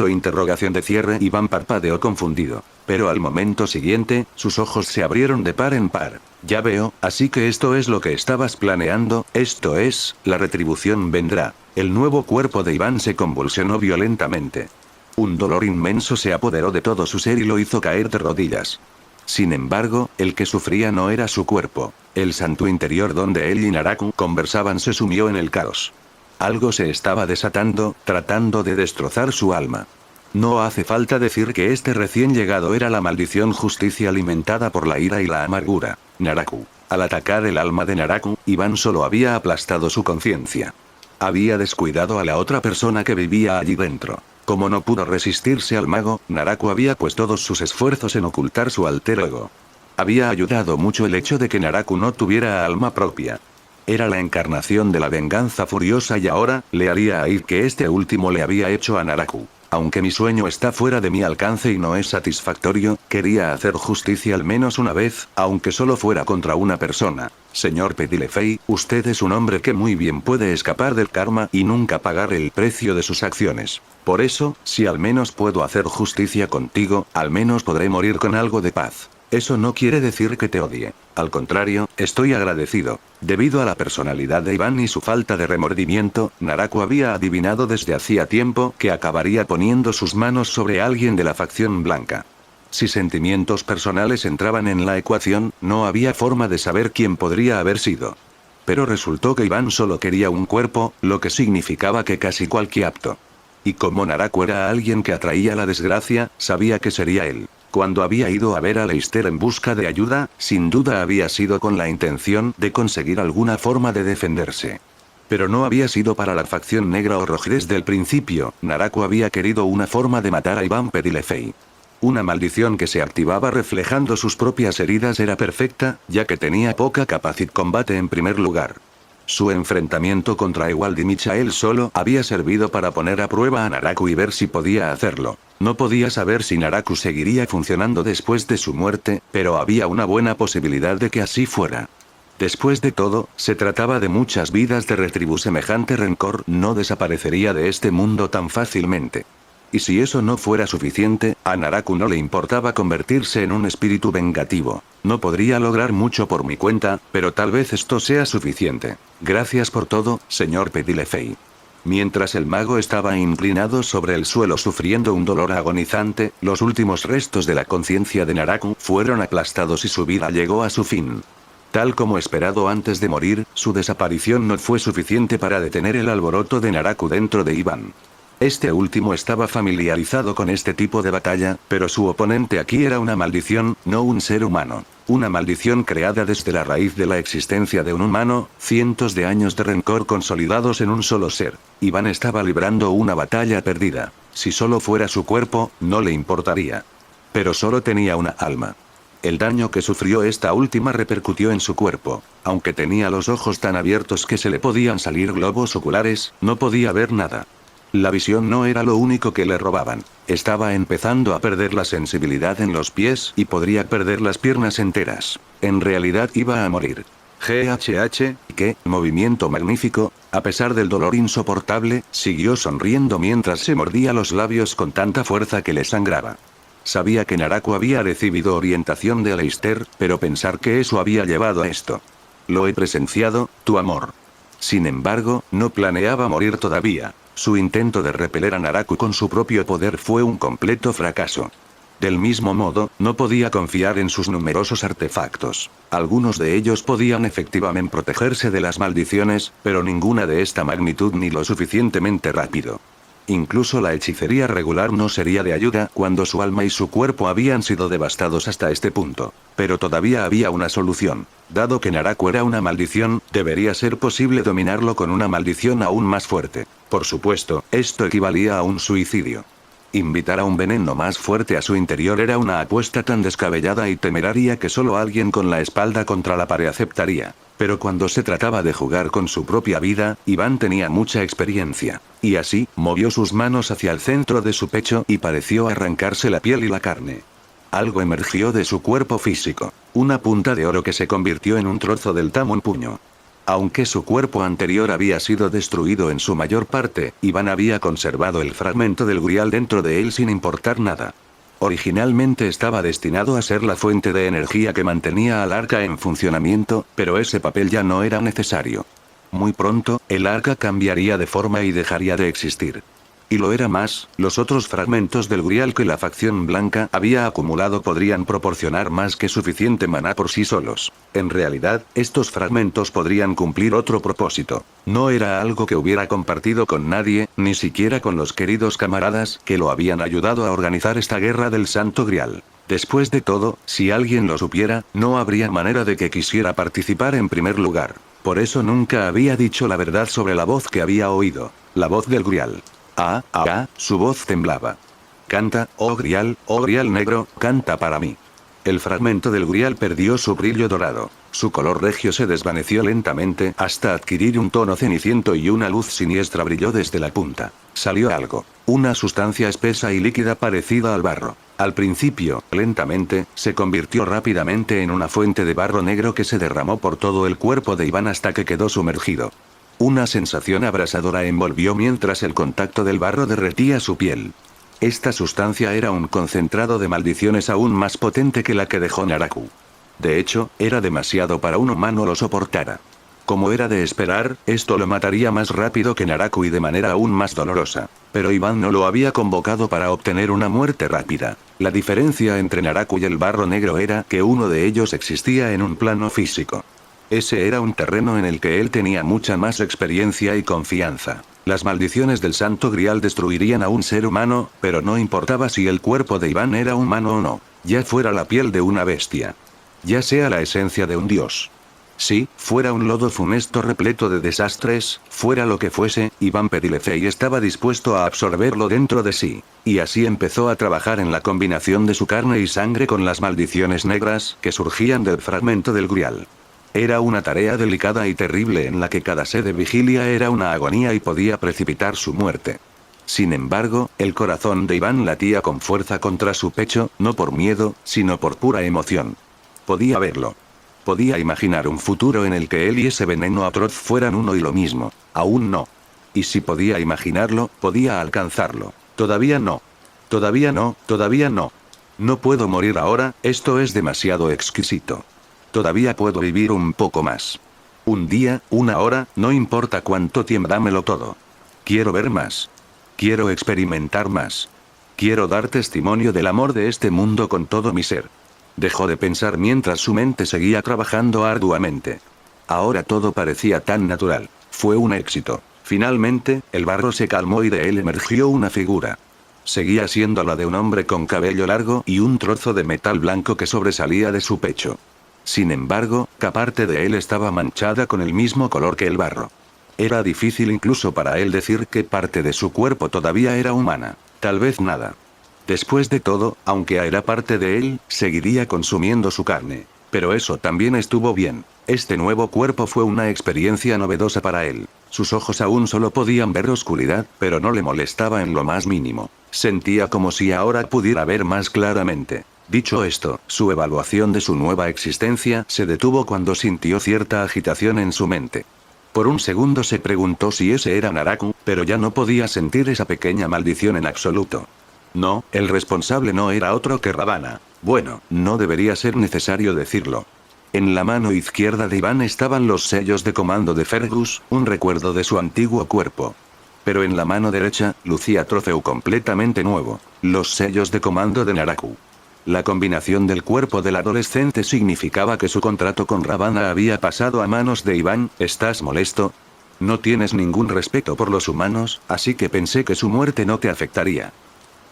Interrogación de cierre. Iván parpadeó confundido. Pero al momento siguiente, sus ojos se abrieron de par en par. Ya veo, así que esto es lo que estabas planeando, esto es, la retribución vendrá. El nuevo cuerpo de Iván se convulsionó violentamente. Un dolor inmenso se apoderó de todo su ser y lo hizo caer de rodillas. Sin embargo, el que sufría no era su cuerpo. El santo interior donde él y Naraku conversaban se sumió en el caos. Algo se estaba desatando, tratando de destrozar su alma. No hace falta decir que este recién llegado era la maldición justicia alimentada por la ira y la amargura. Naraku. Al atacar el alma de Naraku, Iván solo había aplastado su conciencia. Había descuidado a la otra persona que vivía allí dentro. Como no pudo resistirse al mago, Naraku había puesto todos sus esfuerzos en ocultar su alter ego. Había ayudado mucho el hecho de que Naraku no tuviera alma propia. Era la encarnación de la venganza furiosa y ahora, le haría oír que este último le había hecho a Naraku. Aunque mi sueño está fuera de mi alcance y no es satisfactorio, quería hacer justicia al menos una vez, aunque solo fuera contra una persona. Señor Pedilefei, usted es un hombre que muy bien puede escapar del karma y nunca pagar el precio de sus acciones. Por eso, si al menos puedo hacer justicia contigo, al menos podré morir con algo de paz. Eso no quiere decir que te odie. Al contrario, estoy agradecido. Debido a la personalidad de Iván y su falta de remordimiento, Naraku había adivinado desde hacía tiempo que acabaría poniendo sus manos sobre alguien de la facción blanca. Si sentimientos personales entraban en la ecuación, no había forma de saber quién podría haber sido. Pero resultó que Iván solo quería un cuerpo, lo que significaba que casi cualquier apto. Y como Naraku era alguien que atraía la desgracia, sabía que sería él. Cuando había ido a ver a Leister en busca de ayuda, sin duda había sido con la intención de conseguir alguna forma de defenderse. Pero no había sido para la facción negra o roja. Desde el principio, Naraku había querido una forma de matar a Iván Pedilefei. Una maldición que se activaba reflejando sus propias heridas era perfecta, ya que tenía poca capacidad de combate en primer lugar. Su enfrentamiento contra Ewald y Michael solo había servido para poner a prueba a Naraku y ver si podía hacerlo. No podía saber si Naraku seguiría funcionando después de su muerte, pero había una buena posibilidad de que así fuera. Después de todo, se trataba de muchas vidas de retribución. Semejante rencor no desaparecería de este mundo tan fácilmente. Y si eso no fuera suficiente, a Naraku no le importaba convertirse en un espíritu vengativo. No podría lograr mucho por mi cuenta, pero tal vez esto sea suficiente. Gracias por todo, señor Pedilefei. Mientras el mago estaba inclinado sobre el suelo sufriendo un dolor agonizante, los últimos restos de la conciencia de Naraku fueron aplastados y su vida llegó a su fin. Tal como esperado antes de morir, su desaparición no fue suficiente para detener el alboroto de Naraku dentro de Iván. Este último estaba familiarizado con este tipo de batalla, pero su oponente aquí era una maldición, no un ser humano. Una maldición creada desde la raíz de la existencia de un humano, cientos de años de rencor consolidados en un solo ser. Iván estaba librando una batalla perdida. Si solo fuera su cuerpo, no le importaría. Pero solo tenía una alma. El daño que sufrió esta última repercutió en su cuerpo. Aunque tenía los ojos tan abiertos que se le podían salir globos oculares, no podía ver nada. La visión no era lo único que le robaban. Estaba empezando a perder la sensibilidad en los pies y podría perder las piernas enteras. En realidad iba a morir. ¡Qué movimiento magnífico! A pesar del dolor insoportable, siguió sonriendo mientras se mordía los labios con tanta fuerza que le sangraba. Sabía que Naraku había recibido orientación de Aleister, pero pensar que eso había llevado a esto. Lo he presenciado, tu amor. Sin embargo, no planeaba morir todavía. Su intento de repeler a Naraku con su propio poder fue un completo fracaso. Del mismo modo, no podía confiar en sus numerosos artefactos. Algunos de ellos podían efectivamente protegerse de las maldiciones, pero ninguna de esta magnitud ni lo suficientemente rápido. Incluso la hechicería regular no sería de ayuda cuando su alma y su cuerpo habían sido devastados hasta este punto. Pero todavía había una solución. Dado que Naraku era una maldición, debería ser posible dominarlo con una maldición aún más fuerte. Por supuesto, esto equivalía a un suicidio. Invitar a un veneno más fuerte a su interior era una apuesta tan descabellada y temeraria que solo alguien con la espalda contra la pared aceptaría. Pero cuando se trataba de jugar con su propia vida, Iván tenía mucha experiencia. Y así, movió sus manos hacia el centro de su pecho y pareció arrancarse la piel y la carne. Algo emergió de su cuerpo físico. Una punta de oro que se convirtió en un trozo del tamo puño. Aunque su cuerpo anterior había sido destruido en su mayor parte, Iván había conservado el fragmento del Grial dentro de él sin importar nada. Originalmente estaba destinado a ser la fuente de energía que mantenía al arca en funcionamiento, pero ese papel ya no era necesario. Muy pronto, el arca cambiaría de forma y dejaría de existir. Y lo era más, los otros fragmentos del Grial que la facción blanca había acumulado podrían proporcionar más que suficiente maná por sí solos. En realidad, estos fragmentos podrían cumplir otro propósito. No era algo que hubiera compartido con nadie, ni siquiera con los queridos camaradas que lo habían ayudado a organizar esta guerra del Santo Grial. Después de todo, si alguien lo supiera, no habría manera de que quisiera participar en primer lugar. Por eso nunca había dicho la verdad sobre la voz que había oído. La voz del Grial. Su voz temblaba. Canta, oh Grial negro, canta para mí. El fragmento del Grial perdió su brillo dorado. Su color regio se desvaneció lentamente hasta adquirir un tono ceniciento y una luz siniestra brilló desde la punta. Salió algo. Una sustancia espesa y líquida parecida al barro. Al principio, lentamente, se convirtió rápidamente en una fuente de barro negro que se derramó por todo el cuerpo de Iván hasta que quedó sumergido. Una sensación abrasadora envolvió mientras el contacto del barro derretía su piel. Esta sustancia era un concentrado de maldiciones aún más potente que la que dejó Naraku. De hecho, era demasiado para un humano lo soportara. Como era de esperar, esto lo mataría más rápido que Naraku y de manera aún más dolorosa. Pero Iván no lo había convocado para obtener una muerte rápida. La diferencia entre Naraku y el barro negro era que uno de ellos existía en un plano físico. Ese era un terreno en el que él tenía mucha más experiencia y confianza. Las maldiciones del Santo Grial destruirían a un ser humano, pero no importaba si el cuerpo de Iván era humano o no. Ya fuera la piel de una bestia. Ya sea la esencia de un dios. Sí, fuera un lodo funesto repleto de desastres, fuera lo que fuese, Iván Pedilefei estaba dispuesto a absorberlo dentro de sí. Y así empezó a trabajar en la combinación de su carne y sangre con las maldiciones negras que surgían del fragmento del Grial. Era una tarea delicada y terrible en la que cada sed de vigilia era una agonía y podía precipitar su muerte. Sin embargo, el corazón de Iván latía con fuerza contra su pecho, no por miedo, sino por pura emoción. Podía verlo. Podía imaginar un futuro en el que él y ese veneno atroz fueran uno y lo mismo. Aún no. Y si podía imaginarlo, podía alcanzarlo. Todavía no. Todavía no, todavía no. No puedo morir ahora, esto es demasiado exquisito. Todavía puedo vivir un poco más. Un día, una hora, no importa cuánto tiempo, dámelo todo. Quiero ver más. Quiero experimentar más. Quiero dar testimonio del amor de este mundo con todo mi ser. Dejó de pensar mientras su mente seguía trabajando arduamente. Ahora todo parecía tan natural. Fue un éxito. Finalmente, el barro se calmó y de él emergió una figura. Seguía siendo la de un hombre con cabello largo y un trozo de metal blanco que sobresalía de su pecho. Sin embargo, cada parte de él estaba manchada con el mismo color que el barro. Era difícil incluso para él decir qué parte de su cuerpo todavía era humana. Tal vez nada. Después de todo, aunque era parte de él, seguiría consumiendo su carne. Pero eso también estuvo bien. Este nuevo cuerpo fue una experiencia novedosa para él. Sus ojos aún solo podían ver oscuridad, pero no le molestaba en lo más mínimo. Sentía como si ahora pudiera ver más claramente. Dicho esto, su evaluación de su nueva existencia se detuvo cuando sintió cierta agitación en su mente. Por un segundo se preguntó si ese era Naraku, pero ya no podía sentir esa pequeña maldición en absoluto. No, el responsable no era otro que Ravana. Bueno, no debería ser necesario decirlo. En la mano izquierda de Iván estaban los sellos de comando de Fergus, un recuerdo de su antiguo cuerpo. Pero en la mano derecha, lucía trofeo completamente nuevo, los sellos de comando de Naraku. La combinación del cuerpo del adolescente significaba que su contrato con Ravana había pasado a manos de Iván. ¿Estás molesto? No tienes ningún respeto por los humanos, así que pensé que su muerte no te afectaría.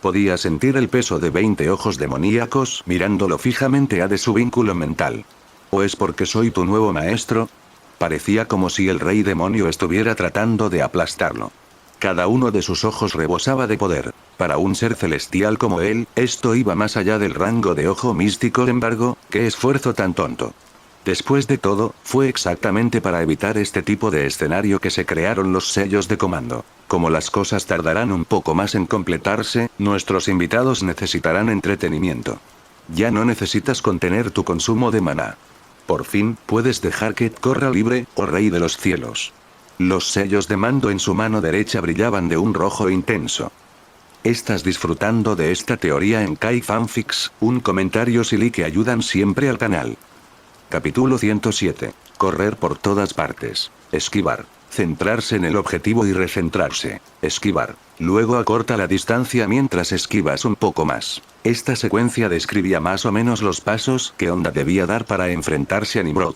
Podía sentir el peso de 20 ojos demoníacos mirándolo fijamente a de su vínculo mental. ¿O es porque soy tu nuevo maestro? Parecía como si el rey demonio estuviera tratando de aplastarlo. Cada uno de sus ojos rebosaba de poder. Para un ser celestial como él, esto iba más allá del rango de ojo místico. Sin embargo, qué esfuerzo tan tonto. Después de todo, fue exactamente para evitar este tipo de escenario que se crearon los sellos de comando. Como las cosas tardarán un poco más en completarse, nuestros invitados necesitarán entretenimiento. Ya no necesitas contener tu consumo de maná. Por fin, puedes dejar que corra libre, oh Rey de los cielos. Los sellos de mando en su mano derecha brillaban de un rojo intenso. ¿Estás disfrutando de esta teoría en Kai Fanfics? Un comentario silly que ayudan siempre al canal. Capítulo 107. Correr por todas partes. Esquivar. Centrarse en el objetivo y recentrarse. Esquivar. Luego acorta la distancia mientras esquivas un poco más. Esta secuencia describía más o menos los pasos que Honda debía dar para enfrentarse a Nimrod.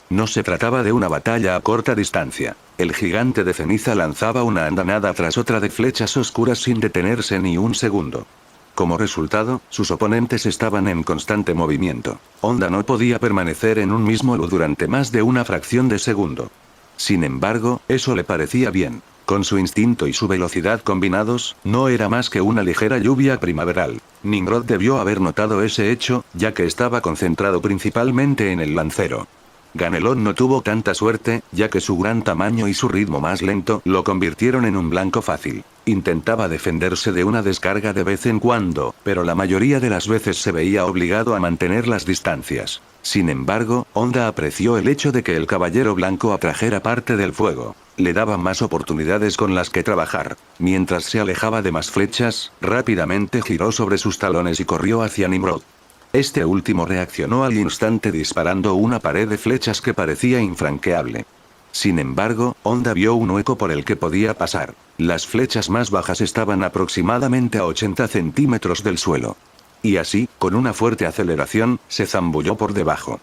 No se trataba de una batalla a corta distancia. El gigante de ceniza lanzaba una andanada tras otra de flechas oscuras sin detenerse ni un segundo. Como resultado, sus oponentes estaban en constante movimiento. Honda no podía permanecer en un mismo lugar durante más de una fracción de segundo. Sin embargo, eso le parecía bien. Con su instinto y su velocidad combinados, no era más que una ligera lluvia primaveral. Nimrod debió haber notado ese hecho, ya que estaba concentrado principalmente en el lancero. Ganelón no tuvo tanta suerte, ya que su gran tamaño y su ritmo más lento lo convirtieron en un blanco fácil. Intentaba defenderse de una descarga de vez en cuando, pero la mayoría de las veces se veía obligado a mantener las distancias. Sin embargo, Honda apreció el hecho de que el caballero blanco atrajera parte del fuego. Le daba más oportunidades con las que trabajar. Mientras se alejaba de más flechas, rápidamente giró sobre sus talones y corrió hacia Nimrod. Este último reaccionó al instante disparando una pared de flechas que parecía infranqueable. Sin embargo, Honda vio un hueco por el que podía pasar. Las flechas más bajas estaban aproximadamente a 80 centímetros del suelo. Y así, con una fuerte aceleración, se zambulló por debajo.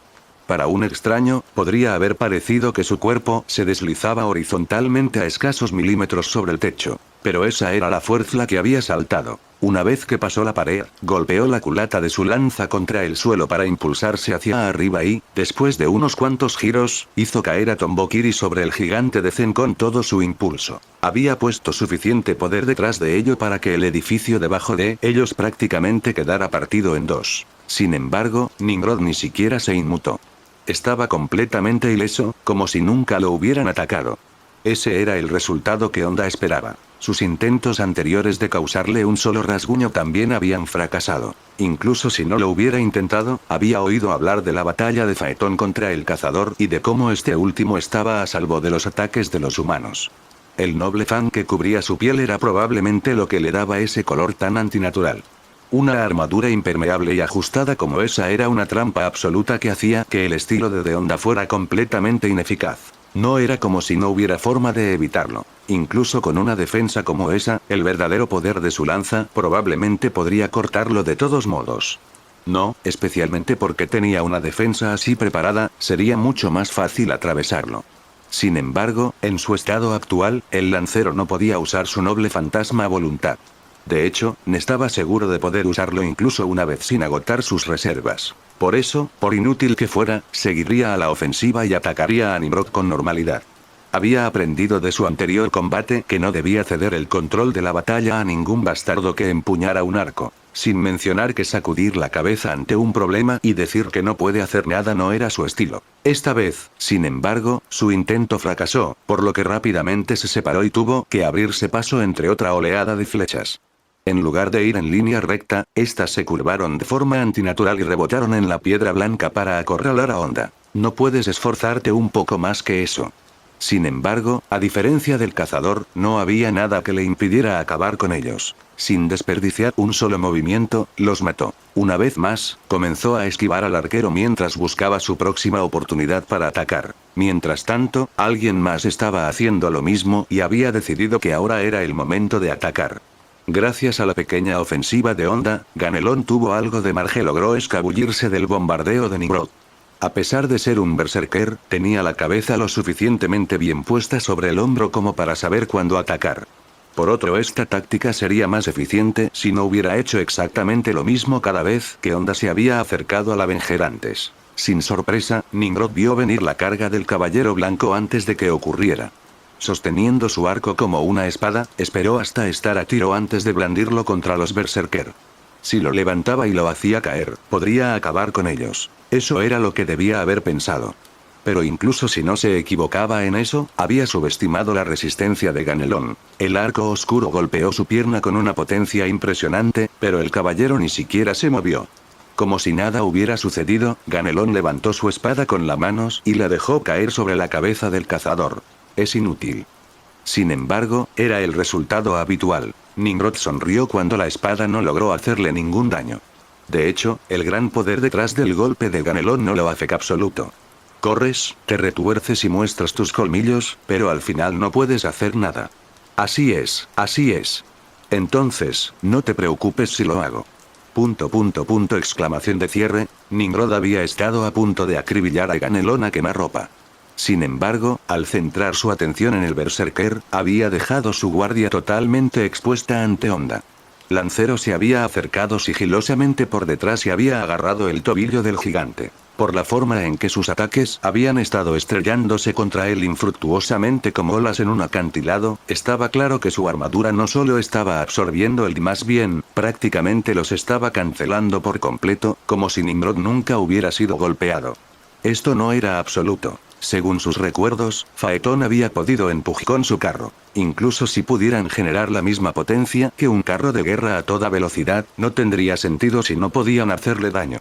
Para un extraño, podría haber parecido que su cuerpo se deslizaba horizontalmente a escasos milímetros sobre el techo. Pero esa era la fuerza la que había saltado. Una vez que pasó la pared, golpeó la culata de su lanza contra el suelo para impulsarse hacia arriba y, después de unos cuantos giros, hizo caer a Tombokiri sobre el gigante de Zen con todo su impulso. Había puesto suficiente poder detrás de ello para que el edificio debajo de ellos prácticamente quedara partido en dos. Sin embargo, Nimrod ni siquiera se inmutó. Estaba completamente ileso, como si nunca lo hubieran atacado. Ese era el resultado que Honda esperaba. Sus intentos anteriores de causarle un solo rasguño también habían fracasado. Incluso si no lo hubiera intentado, había oído hablar de la batalla de Faetón contra el cazador y de cómo este último estaba a salvo de los ataques de los humanos. El noble fan que cubría su piel era probablemente lo que le daba ese color tan antinatural. Una armadura impermeable y ajustada como esa era una trampa absoluta que hacía que el estilo de Honda fuera completamente ineficaz. No era como si no hubiera forma de evitarlo. Incluso con una defensa como esa, el verdadero poder de su lanza probablemente podría cortarlo de todos modos. No, especialmente porque tenía una defensa así preparada, sería mucho más fácil atravesarlo. Sin embargo, en su estado actual, el lancero no podía usar su noble fantasma a voluntad. De hecho, no estaba seguro de poder usarlo incluso una vez sin agotar sus reservas. Por eso, por inútil que fuera, seguiría a la ofensiva y atacaría a Nimrod con normalidad. Había aprendido de su anterior combate que no debía ceder el control de la batalla a ningún bastardo que empuñara un arco. Sin mencionar que sacudir la cabeza ante un problema y decir que no puede hacer nada no era su estilo. Esta vez, sin embargo, su intento fracasó, por lo que rápidamente se separó y tuvo que abrirse paso entre otra oleada de flechas. En lugar de ir en línea recta, estas se curvaron de forma antinatural y rebotaron en la piedra blanca para acorralar a Honda. No puedes esforzarte un poco más que eso. Sin embargo, a diferencia del cazador, no había nada que le impidiera acabar con ellos. Sin desperdiciar un solo movimiento, los mató. Una vez más, comenzó a esquivar al arquero mientras buscaba su próxima oportunidad para atacar. Mientras tanto, alguien más estaba haciendo lo mismo y había decidido que ahora era el momento de atacar. Gracias a la pequeña ofensiva de Honda, Ganelón tuvo algo de margen y logró escabullirse del bombardeo de Nimrod. A pesar de ser un berserker, tenía la cabeza lo suficientemente bien puesta sobre el hombro como para saber cuándo atacar. Por otro, esta táctica sería más eficiente si no hubiera hecho exactamente lo mismo cada vez que Honda se había acercado a la Avenger antes. Sin sorpresa, Nimrod vio venir la carga del caballero blanco antes de que ocurriera. Sosteniendo su arco como una espada, esperó hasta estar a tiro antes de blandirlo contra los berserker. Si lo levantaba y lo hacía caer, podría acabar con ellos. Eso era lo que debía haber pensado. Pero incluso si no se equivocaba en eso, había subestimado la resistencia de Ganelón. El arco oscuro golpeó su pierna con una potencia impresionante, pero el caballero ni siquiera se movió. Como si nada hubiera sucedido, Ganelón levantó su espada con las manos y la dejó caer sobre la cabeza del cazador. Es inútil. Sin embargo, era el resultado habitual. Nimrod sonrió cuando la espada no logró hacerle ningún daño. De hecho, el gran poder detrás del golpe de Ganelón no lo hace absoluto. Corres, te retuerces y muestras tus colmillos, pero al final no puedes hacer nada. Así es, así es. Entonces, no te preocupes si lo hago. Exclamación de cierre. Nimrod había estado a punto de acribillar a Ganelón a quemarropa. Sin embargo, al centrar su atención en el berserker, había dejado su guardia totalmente expuesta ante Honda. Lancero se había acercado sigilosamente por detrás y había agarrado el tobillo del gigante. Por la forma en que sus ataques habían estado estrellándose contra él infructuosamente como olas en un acantilado, estaba claro que su armadura no solo estaba absorbiendo el más bien, prácticamente los estaba cancelando por completo, como si Nimrod nunca hubiera sido golpeado. Esto no era absoluto. Según sus recuerdos, Faetón había podido empujar con su carro. Incluso si pudieran generar la misma potencia que un carro de guerra a toda velocidad, no tendría sentido si no podían hacerle daño.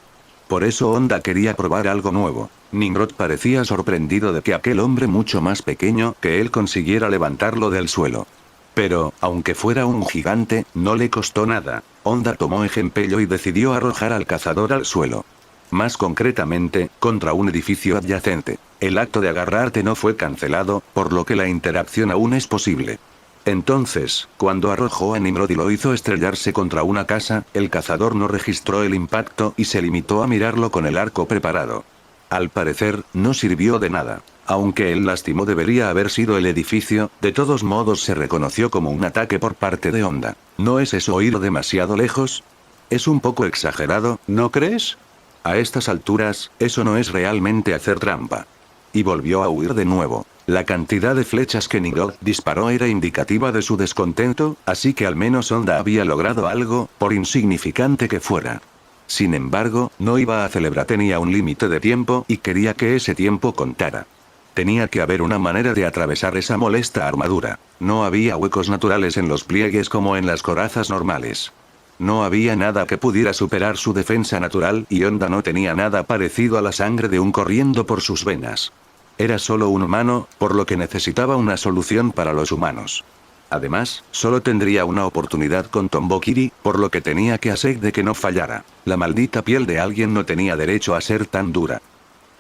Por eso Honda quería probar algo nuevo. Nimrod parecía sorprendido de que aquel hombre mucho más pequeño que él consiguiera levantarlo del suelo. Pero, aunque fuera un gigante, no le costó nada. Honda tomó ejemplo y decidió arrojar al cazador al suelo. Más concretamente, contra un edificio adyacente. El acto de agarrarte no fue cancelado, por lo que la interacción aún es posible. Entonces, cuando arrojó a Nimrod y lo hizo estrellarse contra una casa, el cazador no registró el impacto y se limitó a mirarlo con el arco preparado. Al parecer, no sirvió de nada. Aunque el lastimó debería haber sido el edificio, de todos modos se reconoció como un ataque por parte de Honda. ¿No es eso ir demasiado lejos? Es un poco exagerado, ¿no crees? A estas alturas, eso no es realmente hacer trampa. Y volvió a huir de nuevo. La cantidad de flechas que Nimrod disparó era indicativa de su descontento, así que al menos Honda había logrado algo, por insignificante que fuera. Sin embargo, no iba a celebrar, tenía un límite de tiempo y quería que ese tiempo contara. Tenía que haber una manera de atravesar esa molesta armadura. No había huecos naturales en los pliegues como en las corazas normales. No había nada que pudiera superar su defensa natural y Honda no tenía nada parecido a la sangre de un corriendo por sus venas. Era solo un humano, por lo que necesitaba una solución para los humanos. Además, solo tendría una oportunidad con Tombokiri, por lo que tenía que hacer de que no fallara. La maldita piel de alguien no tenía derecho a ser tan dura.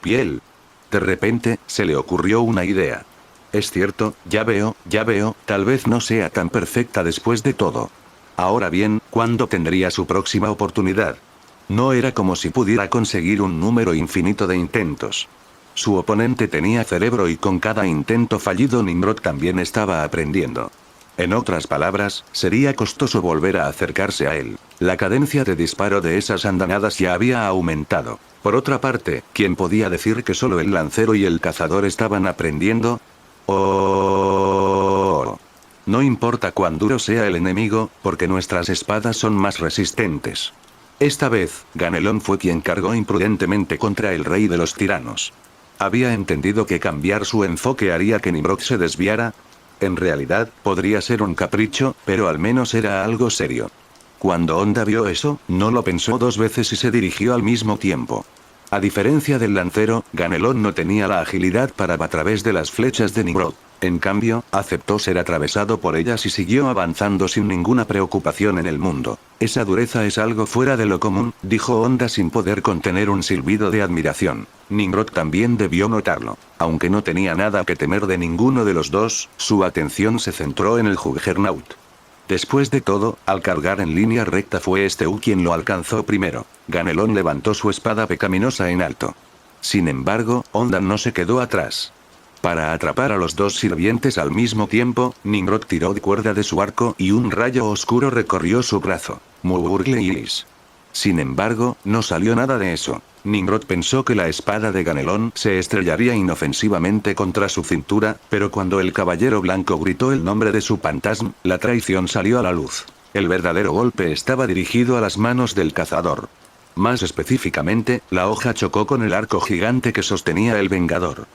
¿Piel? De repente, se le ocurrió una idea. Es cierto, ya veo, tal vez no sea tan perfecta después de todo. Ahora bien, ¿cuándo tendría su próxima oportunidad? No era como si pudiera conseguir un número infinito de intentos. Su oponente tenía cerebro y con cada intento fallido Nimrod también estaba aprendiendo. En otras palabras, sería costoso volver a acercarse a él. La cadencia de disparo de esas andanadas ya había aumentado. Por otra parte, ¿quién podía decir que solo el lancero y el cazador estaban aprendiendo? Oh. No importa cuán duro sea el enemigo, porque nuestras espadas son más resistentes. Esta vez, Ganelón fue quien cargó imprudentemente contra el rey de los tiranos. Había entendido que cambiar su enfoque haría que Nimrod se desviara. En realidad, podría ser un capricho, pero al menos era algo serio. Cuando Honda vio eso, no lo pensó dos veces y se dirigió al mismo tiempo. A diferencia del lancero, Ganelón no tenía la agilidad para a través de las flechas de Nimrod. En cambio, aceptó ser atravesado por ellas y siguió avanzando sin ninguna preocupación en el mundo. Esa dureza es algo fuera de lo común, dijo Honda sin poder contener un silbido de admiración. Nimrod también debió notarlo. Aunque no tenía nada que temer de ninguno de los dos, su atención se centró en el Juggernaut. Después de todo, al cargar en línea recta fue quien lo alcanzó primero. Ganelón levantó su espada pecaminosa en alto. Sin embargo, Honda no se quedó atrás. Para atrapar a los dos sirvientes al mismo tiempo, Nimrod tiró de cuerda de su arco y un rayo oscuro recorrió su brazo. Murgleilis. Sin embargo, no salió nada de eso. Nimrod pensó que la espada de Ganelón se estrellaría inofensivamente contra su cintura, pero cuando el caballero blanco gritó el nombre de su fantasma, la traición salió a la luz. El verdadero golpe estaba dirigido a las manos del cazador. Más específicamente, la hoja chocó con el arco gigante que sostenía el Vengador.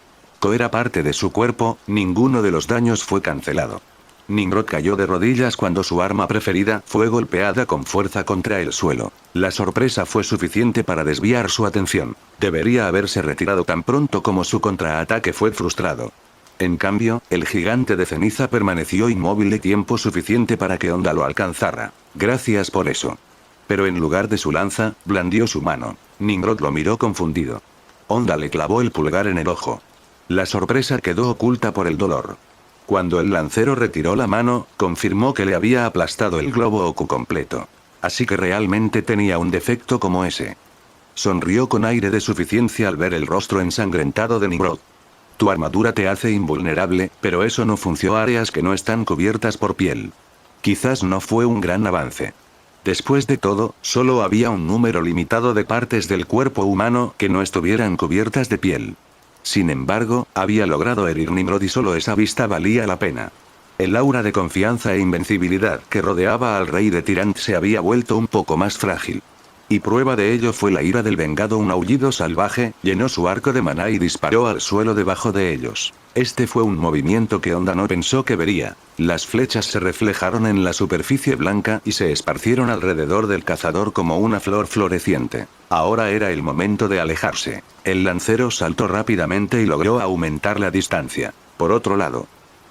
Era parte de su cuerpo, ninguno de los daños fue cancelado. Nimrod cayó de rodillas cuando su arma preferida fue golpeada con fuerza contra el suelo. La sorpresa fue suficiente para desviar su atención. Debería haberse retirado tan pronto como su contraataque fue frustrado. En cambio, el gigante de ceniza permaneció inmóvil tiempo suficiente para que Honda lo alcanzara. Gracias por eso. Pero en lugar de su lanza, blandió su mano. Nimrod lo miró confundido. Honda le clavó el pulgar en el ojo. La sorpresa quedó oculta por el dolor. Cuando el lancero retiró la mano, confirmó que le había aplastado el globo Oku completo. Así que realmente tenía un defecto como ese. Sonrió con aire de suficiencia al ver el rostro ensangrentado de Nimrod. Tu armadura te hace invulnerable, pero eso no funcionó a áreas que no están cubiertas por piel. Quizás no fue un gran avance. Después de todo, solo había un número limitado de partes del cuerpo humano que no estuvieran cubiertas de piel. Sin embargo, había logrado herir Nimrod y solo esa vista valía la pena. El aura de confianza e invencibilidad que rodeaba al rey de Tirant se había vuelto un poco más frágil. Y prueba de ello fue la ira del vengado. Un aullido salvaje, llenó su arco de maná y disparó al suelo debajo de ellos. Este fue un movimiento que Honda no pensó que vería. Las flechas se reflejaron en la superficie blanca y se esparcieron alrededor del cazador como una flor floreciente. Ahora era el momento de alejarse. El lancero saltó rápidamente y logró aumentar la distancia. Por otro lado,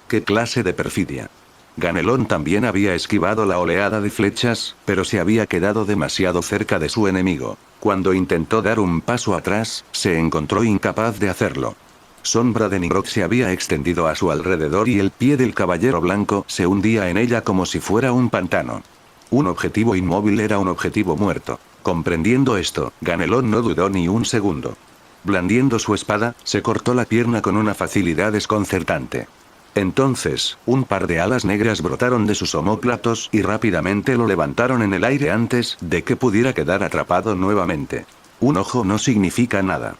¿qué clase de perfidia? Ganelón también había esquivado la oleada de flechas, pero se había quedado demasiado cerca de su enemigo. Cuando intentó dar un paso atrás, se encontró incapaz de hacerlo. Sombra de Nimrod se había extendido a su alrededor y el pie del caballero blanco se hundía en ella como si fuera un pantano. Un objetivo inmóvil era un objetivo muerto. Comprendiendo esto, Ganelón no dudó ni un segundo. Blandiendo su espada, se cortó la pierna con una facilidad desconcertante. Entonces, un par de alas negras brotaron de sus omóplatos y rápidamente lo levantaron en el aire antes de que pudiera quedar atrapado nuevamente. Un ojo no significa nada.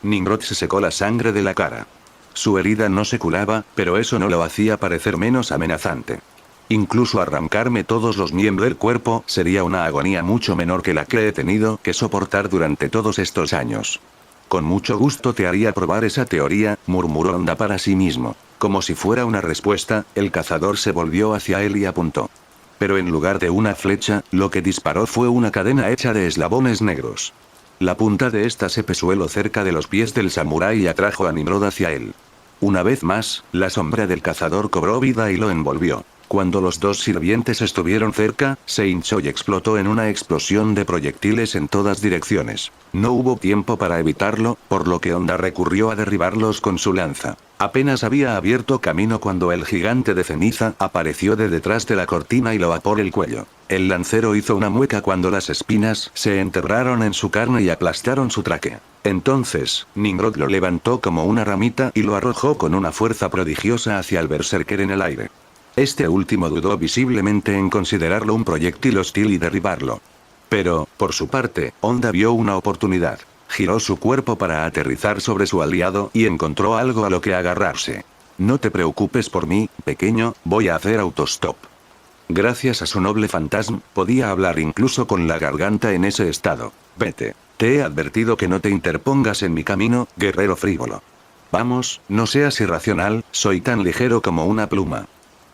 Nimrod se secó la sangre de la cara. Su herida no se curaba, pero eso no lo hacía parecer menos amenazante. Incluso arrancarme todos los miembros del cuerpo sería una agonía mucho menor que la que he tenido que soportar durante todos estos años. Con mucho gusto te haría probar esa teoría, murmuró Honda para sí mismo. Como si fuera una respuesta, el cazador se volvió hacia él y apuntó. Pero en lugar de una flecha, lo que disparó fue una cadena hecha de eslabones negros. La punta de esta se pesueló cerca de los pies del samurái y atrajo a Nimrod hacia él. Una vez más, la sombra del cazador cobró vida y lo envolvió. Cuando los dos sirvientes estuvieron cerca, se hinchó y explotó en una explosión de proyectiles en todas direcciones. No hubo tiempo para evitarlo, por lo que Honda recurrió a derribarlos con su lanza. Apenas había abierto camino cuando el gigante de ceniza apareció de detrás de la cortina y lo apó por el cuello. El lancero hizo una mueca cuando las espinas se enterraron en su carne y aplastaron su tráquea. Entonces, Nimrod lo levantó como una ramita y lo arrojó con una fuerza prodigiosa hacia el berserker en el aire. Este último dudó visiblemente en considerarlo un proyectil hostil y derribarlo. Pero, por su parte, Honda vio una oportunidad. Giró su cuerpo para aterrizar sobre su aliado y encontró algo a lo que agarrarse. No te preocupes por mí, pequeño, voy a hacer autostop. Gracias a su noble fantasma, podía hablar incluso con la garganta en ese estado. Vete. Te he advertido que no te interpongas en mi camino, guerrero frívolo. Vamos, no seas irracional, soy tan ligero como una pluma.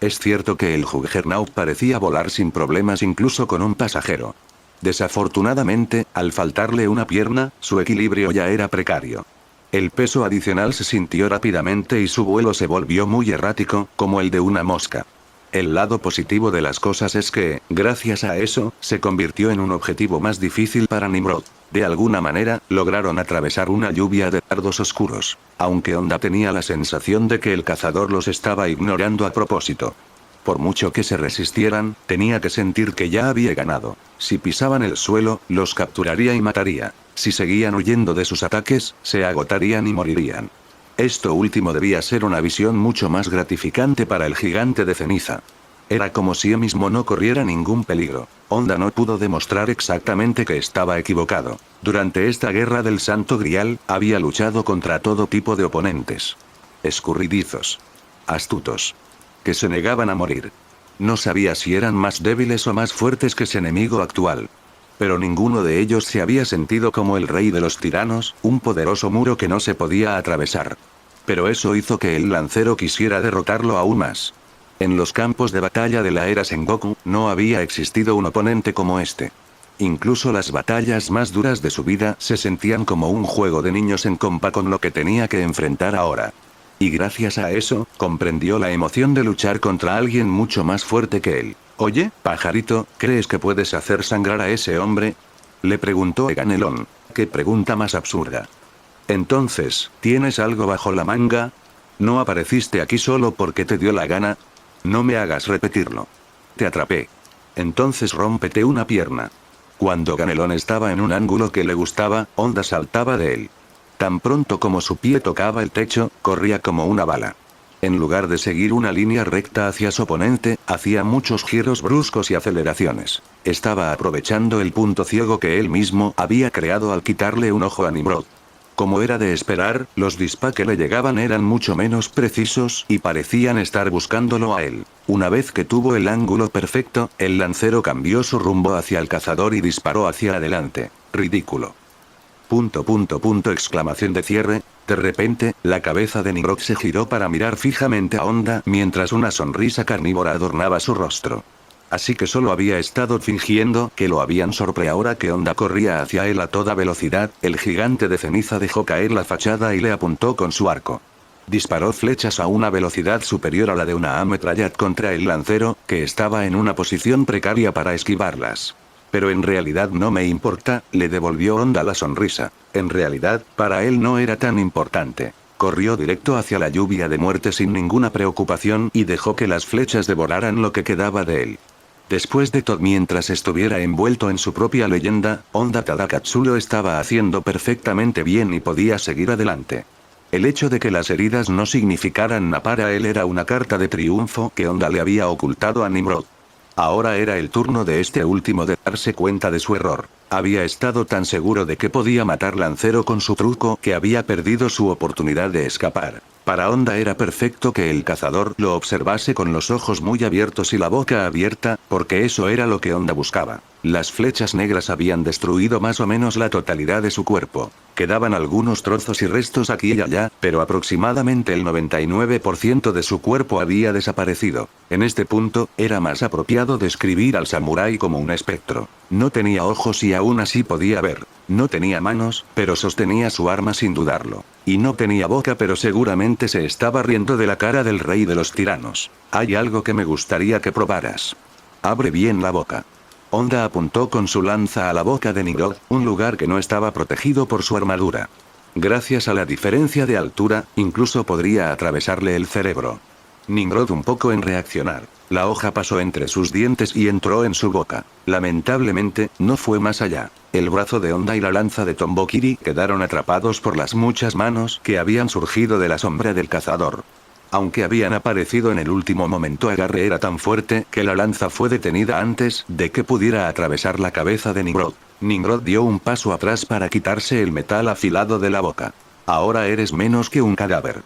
Es cierto que el Juggernaut parecía volar sin problemas incluso con un pasajero. Desafortunadamente, al faltarle una pierna, su equilibrio ya era precario. El peso adicional se sintió rápidamente y su vuelo se volvió muy errático, como el de una mosca. El lado positivo de las cosas es que, gracias a eso, se convirtió en un objetivo más difícil para Nimrod. De alguna manera, lograron atravesar una lluvia de dardos oscuros, aunque Honda tenía la sensación de que el cazador los estaba ignorando a propósito. Por mucho que se resistieran, tenía que sentir que ya había ganado. Si pisaban el suelo, los capturaría y mataría. Si seguían huyendo de sus ataques, se agotarían y morirían. Esto último debía ser una visión mucho más gratificante para el gigante de ceniza. Era como si él mismo no corriera ningún peligro. Honda no pudo demostrar exactamente que estaba equivocado. Durante esta guerra del Santo Grial, había luchado contra todo tipo de oponentes. Escurridizos. Astutos. Que se negaban a morir. No sabía si eran más débiles o más fuertes que su enemigo actual. Pero ninguno de ellos se había sentido como el rey de los tiranos, un poderoso muro que no se podía atravesar. Pero eso hizo que el lancero quisiera derrotarlo aún más. En los campos de batalla de la era Sengoku, no había existido un oponente como este. Incluso las batallas más duras de su vida se sentían como un juego de niños en compa con lo que tenía que enfrentar ahora. Y gracias a eso, comprendió la emoción de luchar contra alguien mucho más fuerte que él. Oye, pajarito, ¿crees que puedes hacer sangrar a ese hombre? Le preguntó Egan Elon. ¿Qué pregunta más absurda? Entonces, ¿tienes algo bajo la manga? ¿No apareciste aquí solo porque te dio la gana? No me hagas repetirlo. Te atrapé. Entonces rómpete una pierna. Cuando Ganelón estaba en un ángulo que le gustaba, Honda saltaba de él. Tan pronto como su pie tocaba el techo, corría como una bala. En lugar de seguir una línea recta hacia su oponente, hacía muchos giros bruscos y aceleraciones. Estaba aprovechando el punto ciego que él mismo había creado al quitarle un ojo a Nimrod. Como era de esperar, los disparos que le llegaban eran mucho menos precisos y parecían estar buscándolo a él. Una vez que tuvo el ángulo perfecto, el lancero cambió su rumbo hacia el cazador y disparó hacia adelante. Ridículo. Exclamación de cierre. De repente, la cabeza de Nimrod se giró para mirar fijamente a Honda mientras una sonrisa carnívora adornaba su rostro. Así que solo había estado fingiendo que lo habían sorprendido. Ahora que Honda corría hacia él a toda velocidad, el gigante de ceniza dejó caer la fachada y le apuntó con su arco. Disparó flechas a una velocidad superior a la de una ametrallat contra el lancero, que estaba en una posición precaria para esquivarlas. Pero en realidad no me importa, le devolvió Honda la sonrisa. En realidad, para él no era tan importante. Corrió directo hacia la lluvia de muerte sin ninguna preocupación y dejó que las flechas devoraran lo que quedaba de él. Después de todo, mientras estuviera envuelto en su propia leyenda, Honda Tadakatsulo estaba haciendo perfectamente bien y podía seguir adelante. El hecho de que las heridas no significaran nada para él era una carta de triunfo que Honda le había ocultado a Nimrod. Ahora era el turno de este último de darse cuenta de su error. Había estado tan seguro de que podía matar Lancero con su truco que había perdido su oportunidad de escapar. Para Honda era perfecto que el cazador lo observase con los ojos muy abiertos y la boca abierta, porque eso era lo que Honda buscaba. Las flechas negras habían destruido más o menos la totalidad de su cuerpo. Quedaban algunos trozos y restos aquí y allá, pero aproximadamente el 99% de su cuerpo había desaparecido. En este punto, era más apropiado describir al samurái como un espectro. No tenía ojos y aún así podía ver. No tenía manos, pero sostenía su arma sin dudarlo. Y no tenía boca, pero seguramente se estaba riendo de la cara del rey de los tiranos. Hay algo que me gustaría que probaras. Abre bien la boca. Honda apuntó con su lanza a la boca de Nimrod, un lugar que no estaba protegido por su armadura. Gracias a la diferencia de altura, incluso podría atravesarle el cerebro. Nimrod un poco en reaccionar. La hoja pasó entre sus dientes y entró en su boca. Lamentablemente, no fue más allá. El brazo de Honda y la lanza de Tombokiri quedaron atrapados por las muchas manos que habían surgido de la sombra del cazador. Aunque habían aparecido en el último momento, el agarre era tan fuerte que la lanza fue detenida antes de que pudiera atravesar la cabeza de Nimrod. Nimrod dio un paso atrás para quitarse el metal afilado de la boca. Ahora eres menos que un cadáver.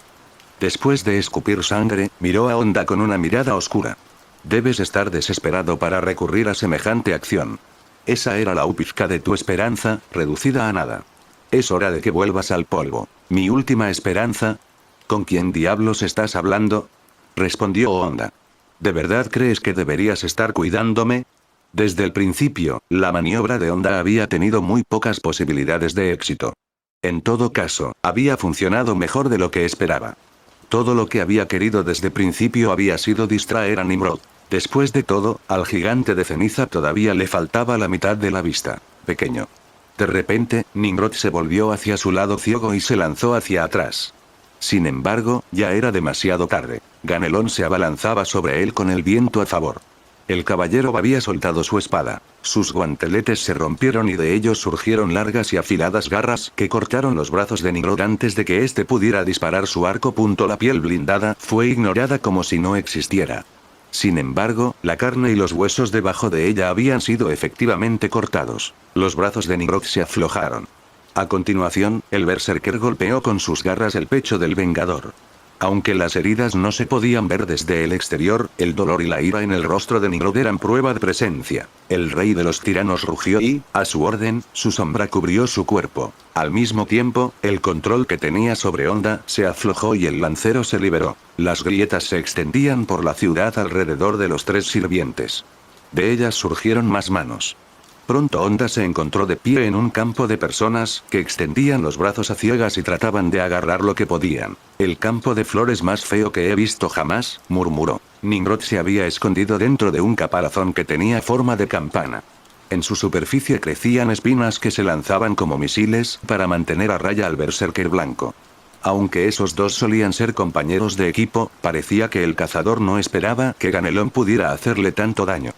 Después de escupir sangre, miró a Honda con una mirada oscura. Debes estar desesperado para recurrir a semejante acción. Esa era la pizca de tu esperanza, reducida a nada. Es hora de que vuelvas al polvo. ¿Mi última esperanza? ¿Con quién diablos estás hablando? Respondió Honda. ¿De verdad crees que deberías estar cuidándome? Desde el principio, la maniobra de Honda había tenido muy pocas posibilidades de éxito. En todo caso, había funcionado mejor de lo que esperaba. Todo lo que había querido desde principio había sido distraer a Nimrod. Después de todo, al gigante de ceniza todavía le faltaba la mitad de la vista. Pequeño. De repente, Nimrod se volvió hacia su lado ciego y se lanzó hacia atrás. Sin embargo, ya era demasiado tarde. Ganelón se abalanzaba sobre él con el viento a favor. El caballero había soltado su espada. Sus guanteletes se rompieron y de ellos surgieron largas y afiladas garras que cortaron los brazos de Nimrod antes de que éste pudiera disparar su arco. La piel blindada fue ignorada como si no existiera. Sin embargo, la carne y los huesos debajo de ella habían sido efectivamente cortados. Los brazos de Nimrod se aflojaron. A continuación, el berserker golpeó con sus garras el pecho del Vengador. Aunque las heridas no se podían ver desde el exterior, el dolor y la ira en el rostro de Nimrod eran prueba de presencia. El rey de los tiranos rugió y, a su orden, su sombra cubrió su cuerpo. Al mismo tiempo, el control que tenía sobre Honda se aflojó y el lancero se liberó. Las grietas se extendían por la ciudad alrededor de los tres sirvientes. De ellas surgieron más manos. Pronto Honda se encontró de pie en un campo de personas que extendían los brazos a ciegas y trataban de agarrar lo que podían. El campo de flores más feo que he visto jamás, murmuró. Nimrod se había escondido dentro de un caparazón que tenía forma de campana. En su superficie crecían espinas que se lanzaban como misiles para mantener a raya al berserker blanco. Aunque esos dos solían ser compañeros de equipo, parecía que el cazador no esperaba que Ganelón pudiera hacerle tanto daño.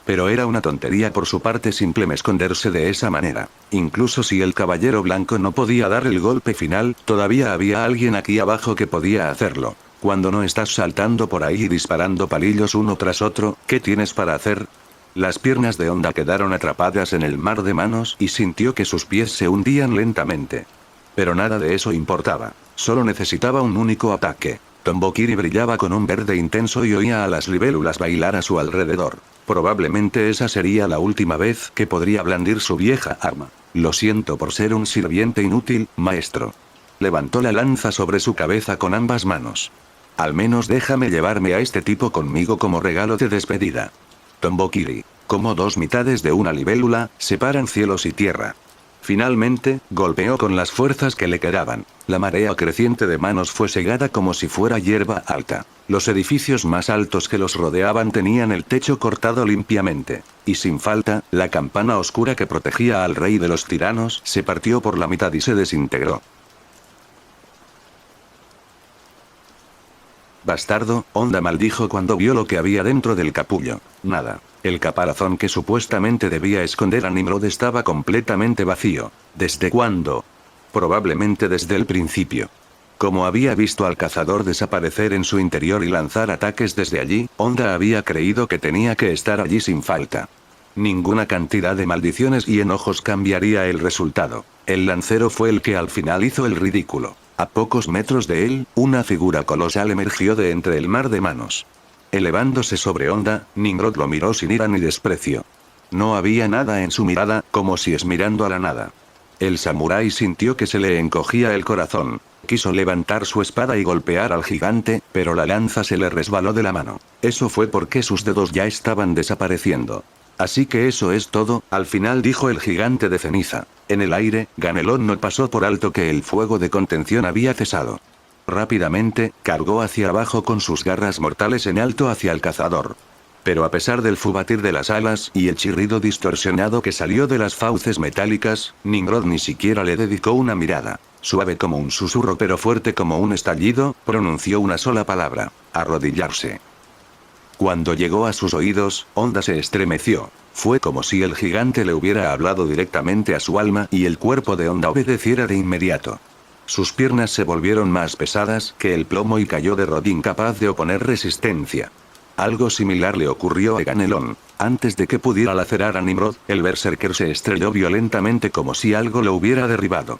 Pero era una tontería por su parte simplemente esconderse de esa manera. Incluso si el caballero blanco no podía dar el golpe final, todavía había alguien aquí abajo que podía hacerlo. Cuando no estás saltando por ahí y disparando palillos uno tras otro, ¿qué tienes para hacer? Las piernas de Honda quedaron atrapadas en el mar de manos y sintió que sus pies se hundían lentamente. Pero nada de eso importaba. Solo necesitaba un único ataque. Tombokiri brillaba con un verde intenso y oía a las libélulas bailar a su alrededor. Probablemente esa sería la última vez que podría blandir su vieja arma. Lo siento por ser un sirviente inútil, maestro. Levantó la lanza sobre su cabeza con ambas manos. Al menos déjame llevarme a este tipo conmigo como regalo de despedida. Tombokiri, como dos mitades de una libélula, separan cielos y tierra. Finalmente, golpeó con las fuerzas que le quedaban. La marea creciente de manos fue segada como si fuera hierba alta. Los edificios más altos que los rodeaban tenían el techo cortado limpiamente. Y sin falta, la campana oscura que protegía al rey de los tiranos se partió por la mitad y se desintegró. Bastardo, Honda maldijo cuando vio lo que había dentro del capullo. Nada. El caparazón que supuestamente debía esconder a Nimrod estaba completamente vacío. ¿Desde cuándo? Probablemente desde el principio. Como había visto al cazador desaparecer en su interior y lanzar ataques desde allí, Honda había creído que tenía que estar allí sin falta. Ninguna cantidad de maldiciones y enojos cambiaría el resultado. El lancero fue el que al final hizo el ridículo. A pocos metros de él, una figura colosal emergió de entre el mar de manos. Elevándose sobre Honda, Nimrod lo miró sin ira ni desprecio. No había nada en su mirada, como si es mirando a la nada. El samurái sintió que se le encogía el corazón. Quiso levantar su espada y golpear al gigante, pero la lanza se le resbaló de la mano. Eso fue porque sus dedos ya estaban desapareciendo. Así que eso es todo, al final dijo el gigante de ceniza. En el aire, Ganelón no pasó por alto que el fuego de contención había cesado. Rápidamente, cargó hacia abajo con sus garras mortales en alto hacia el cazador. Pero a pesar del fubatir de las alas y el chirrido distorsionado que salió de las fauces metálicas, Nimrod ni siquiera le dedicó una mirada. Suave como un susurro pero fuerte como un estallido, pronunció una sola palabra: arrodillarse. Cuando llegó a sus oídos, Honda se estremeció. Fue como si el gigante le hubiera hablado directamente a su alma y el cuerpo de Honda obedeciera de inmediato. Sus piernas se volvieron más pesadas que el plomo y cayó de rodillas incapaz de oponer resistencia. Algo similar le ocurrió a Ganelón. Antes de que pudiera lacerar a Nimrod, el berserker se estrelló violentamente como si algo lo hubiera derribado.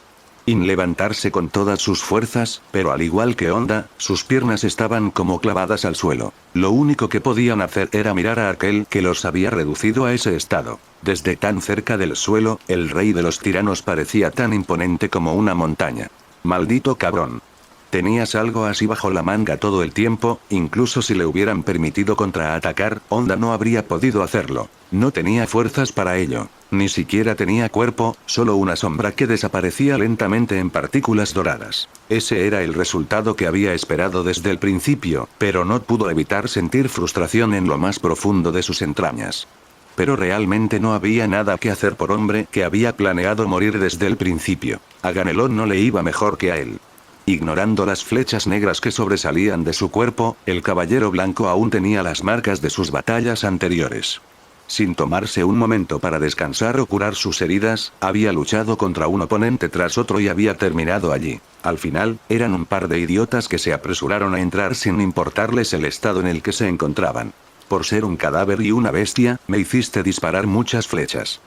Levantarse con todas sus fuerzas, pero al igual que Honda, sus piernas estaban como clavadas al suelo. Lo único que podían hacer era mirar a aquel que los había reducido a ese estado. Desde tan cerca del suelo, el rey de los tiranos parecía tan imponente como una montaña. Maldito cabrón. Tenías algo así bajo la manga todo el tiempo, incluso si le hubieran permitido contraatacar, Honda no habría podido hacerlo. No tenía fuerzas para ello. Ni siquiera tenía cuerpo, solo una sombra que desaparecía lentamente en partículas doradas. Ese era el resultado que había esperado desde el principio, pero no pudo evitar sentir frustración en lo más profundo de sus entrañas. Pero realmente no había nada que hacer por hombre que había planeado morir desde el principio. A Ganelón no le iba mejor que a él. Ignorando las flechas negras que sobresalían de su cuerpo, el caballero blanco aún tenía las marcas de sus batallas anteriores. Sin tomarse un momento para descansar o curar sus heridas, había luchado contra un oponente tras otro y había terminado allí. Al final, eran un par de idiotas que se apresuraron a entrar sin importarles el estado en el que se encontraban. Por ser un cadáver y una bestia, me hiciste disparar muchas flechas.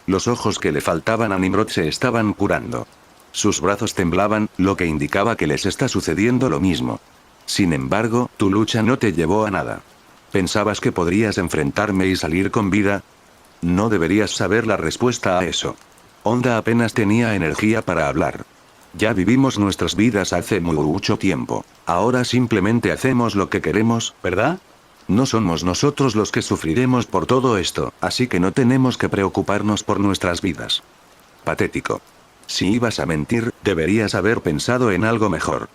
Los ojos que le faltaban a Nimrod se estaban curando. Sus brazos temblaban, lo que indicaba que les está sucediendo lo mismo. Sin embargo, tu lucha no te llevó a nada. ¿Pensabas que podrías enfrentarme y salir con vida? No deberías saber la respuesta a eso. Honda apenas tenía energía para hablar. Ya vivimos nuestras vidas hace mucho tiempo. Ahora simplemente hacemos lo que queremos, ¿verdad? No somos nosotros los que sufriremos por todo esto, así que no tenemos que preocuparnos por nuestras vidas. Patético. Si ibas a mentir, deberías haber pensado en algo mejor.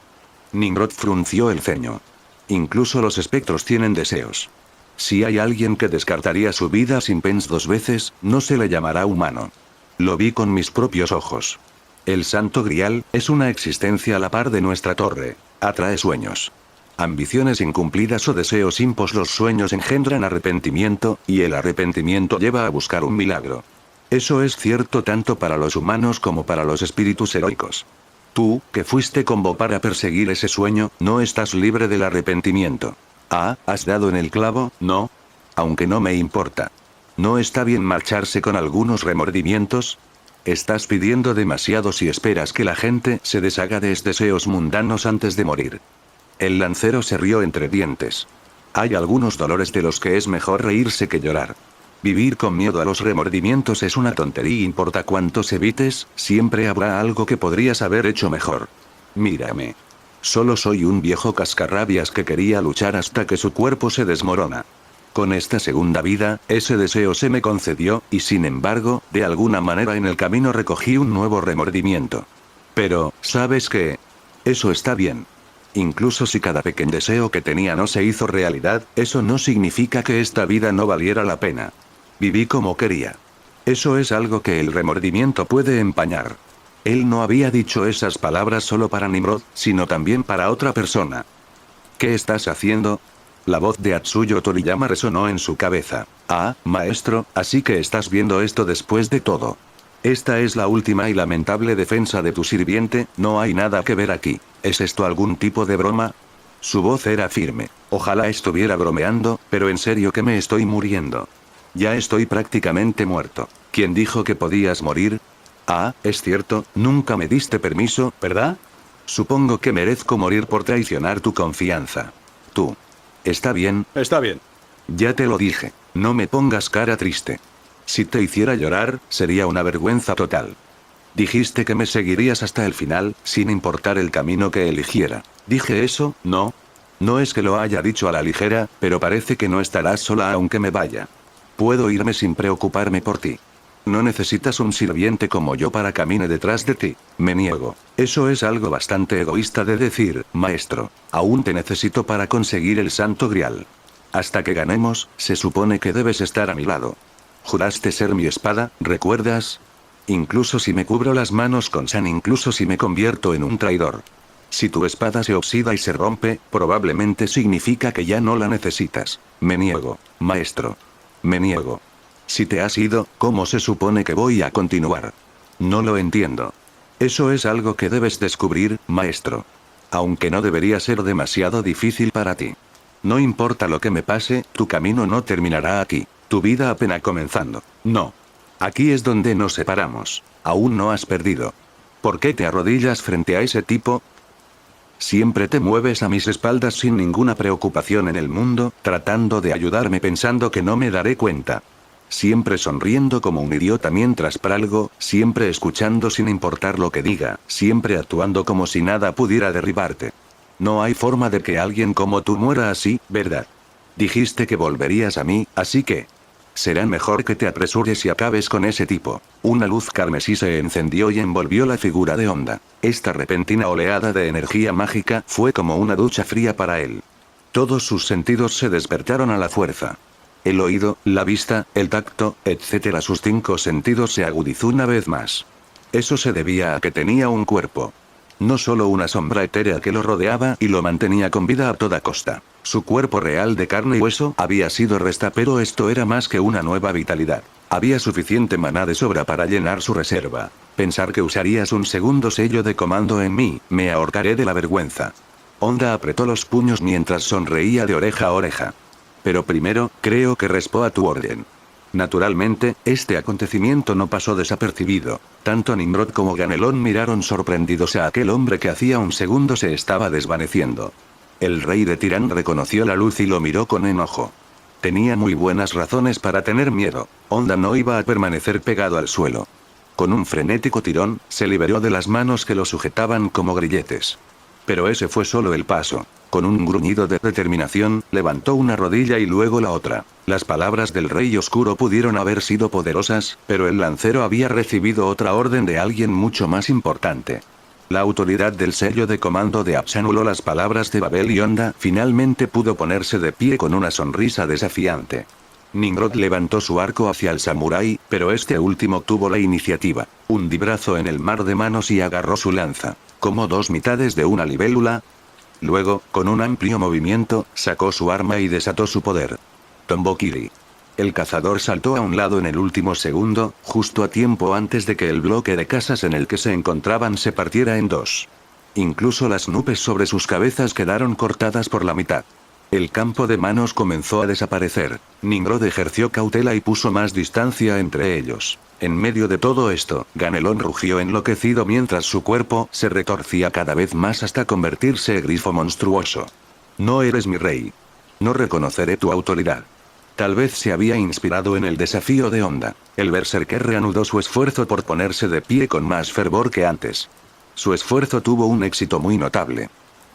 Nimrod frunció el ceño. Incluso los espectros tienen deseos. Si hay alguien que descartaría su vida sin pensar dos veces, no se le llamará humano. Lo vi con mis propios ojos. El Santo Grial es una existencia a la par de nuestra torre. Atrae sueños. Ambiciones incumplidas o deseos impos. Los sueños engendran arrepentimiento, y el arrepentimiento lleva a buscar un milagro. Eso es cierto tanto para los humanos como para los espíritus heroicos. Tú, que fuiste con Bo para perseguir ese sueño, no estás libre del arrepentimiento. Ah, ¿has dado en el clavo? No. Aunque no me importa. ¿No está bien marcharse con algunos remordimientos? Estás pidiendo demasiado si esperas que la gente se deshaga de deseos mundanos antes de morir. El lancero se rió entre dientes. Hay algunos dolores de los que es mejor reírse que llorar. Vivir con miedo a los remordimientos es una tontería. Importa cuántos evites, siempre habrá algo que podrías haber hecho mejor. Mírame. Solo soy un viejo cascarrabias que quería luchar hasta que su cuerpo se desmorona. Con esta segunda vida, ese deseo se me concedió, y sin embargo, de alguna manera en el camino recogí un nuevo remordimiento. Pero, ¿sabes qué? Eso está bien. Incluso si cada pequeño deseo que tenía no se hizo realidad, eso no significa que esta vida no valiera la pena. Viví como quería. Eso es algo que el remordimiento puede empañar. Él no había dicho esas palabras solo para Nimrod, sino también para otra persona. ¿Qué estás haciendo? La voz de Atsuyo Toriyama resonó en su cabeza. Ah, maestro, así que estás viendo esto después de todo. Esta es la última y lamentable defensa de tu sirviente, no hay nada que ver aquí. ¿Es esto algún tipo de broma? Su voz era firme. Ojalá estuviera bromeando, pero en serio que me estoy muriendo. Ya estoy prácticamente muerto. ¿Quién dijo que podías morir? Ah, es cierto, nunca me diste permiso, ¿verdad? Supongo que merezco morir por traicionar tu confianza. Tú. ¿Está bien? Está bien. Ya te lo dije. No me pongas cara triste. Si te hiciera llorar, sería una vergüenza total. Dijiste que me seguirías hasta el final, sin importar el camino que eligiera. ¿Dije eso? No. No es que lo haya dicho a la ligera, pero parece que no estarás sola aunque me vaya. Puedo irme sin preocuparme por ti. No necesitas un sirviente como yo para camine detrás de ti. Me niego. Eso es algo bastante egoísta de decir, maestro. Aún te necesito para conseguir el Santo Grial. Hasta que ganemos, se supone que debes estar a mi lado. Juraste ser mi espada, ¿recuerdas? Incluso si me cubro las manos con San, incluso si me convierto en un traidor. Si tu espada se oxida y se rompe, probablemente significa que ya no la necesitas. Me niego, maestro. Me niego. Si te has ido, ¿cómo se supone que voy a continuar? No lo entiendo. Eso es algo que debes descubrir, maestro. Aunque no debería ser demasiado difícil para ti. No importa lo que me pase, tu camino no terminará aquí. Tu vida apenas comenzando. No. Aquí es donde nos separamos. Aún no has perdido. ¿Por qué te arrodillas frente a ese tipo? Siempre te mueves a mis espaldas sin ninguna preocupación en el mundo, tratando de ayudarme pensando que no me daré cuenta. Siempre sonriendo como un idiota mientras pralgo, siempre escuchando sin importar lo que diga, siempre actuando como si nada pudiera derribarte. No hay forma de que alguien como tú muera así, ¿verdad? Dijiste que volverías a mí, así que... será mejor que te apresures y acabes con ese tipo. Una luz carmesí se encendió y envolvió la figura de Honda. Esta repentina oleada de energía mágica fue como una ducha fría para él. Todos sus sentidos se despertaron a la fuerza. El oído, la vista, el tacto, etc. Sus 5 sentidos se agudizó una vez más. Eso se debía a que tenía un cuerpo. No solo una sombra etérea que lo rodeaba y lo mantenía con vida a toda costa. Su cuerpo real de carne y hueso había sido resta, pero esto era más que una nueva vitalidad. Había suficiente maná de sobra para llenar su reserva. Pensar que usarías un segundo sello de comando en mí, me ahorcaré de la vergüenza. Honda apretó los puños mientras sonreía de oreja a oreja. Pero primero, creo que respondo a tu orden. Naturalmente, este acontecimiento no pasó desapercibido. Tanto Nimrod como Ganelón miraron sorprendidos a aquel hombre que hacía un segundo se estaba desvaneciendo. El rey de Tirán reconoció la luz y lo miró con enojo. Tenía muy buenas razones para tener miedo. Honda no iba a permanecer pegado al suelo. Con un frenético tirón, se liberó de las manos que lo sujetaban como grilletes. Pero ese fue solo el paso. Con un gruñido de determinación, levantó una rodilla y luego la otra. Las palabras del Rey Oscuro pudieron haber sido poderosas, pero el lancero había recibido otra orden de alguien mucho más importante. La autoridad del sello de comando de Apsa anuló las palabras de Babel y Honda finalmente pudo ponerse de pie con una sonrisa desafiante. Nimrod levantó su arco hacia el samurái, pero este último tuvo la iniciativa. Hundí brazo en el mar de manos y agarró su lanza. Como 2 mitades de una libélula. Luego, con un amplio movimiento, sacó su arma y desató su poder. Tombokiri. El cazador saltó a un lado en el último segundo, justo a tiempo antes de que el bloque de casas en el que se encontraban se partiera en 2. Incluso las nubes sobre sus cabezas quedaron cortadas por la mitad. El campo de manos comenzó a desaparecer. Nimrod ejerció cautela y puso más distancia entre ellos. En medio de todo esto, Ganelón rugió enloquecido mientras su cuerpo se retorcía cada vez más hasta convertirse en grifo monstruoso. No eres mi rey. No reconoceré tu autoridad. Tal vez se había inspirado en el desafío de Honda. El berserker reanudó su esfuerzo por ponerse de pie con más fervor que antes. Su esfuerzo tuvo un éxito muy notable.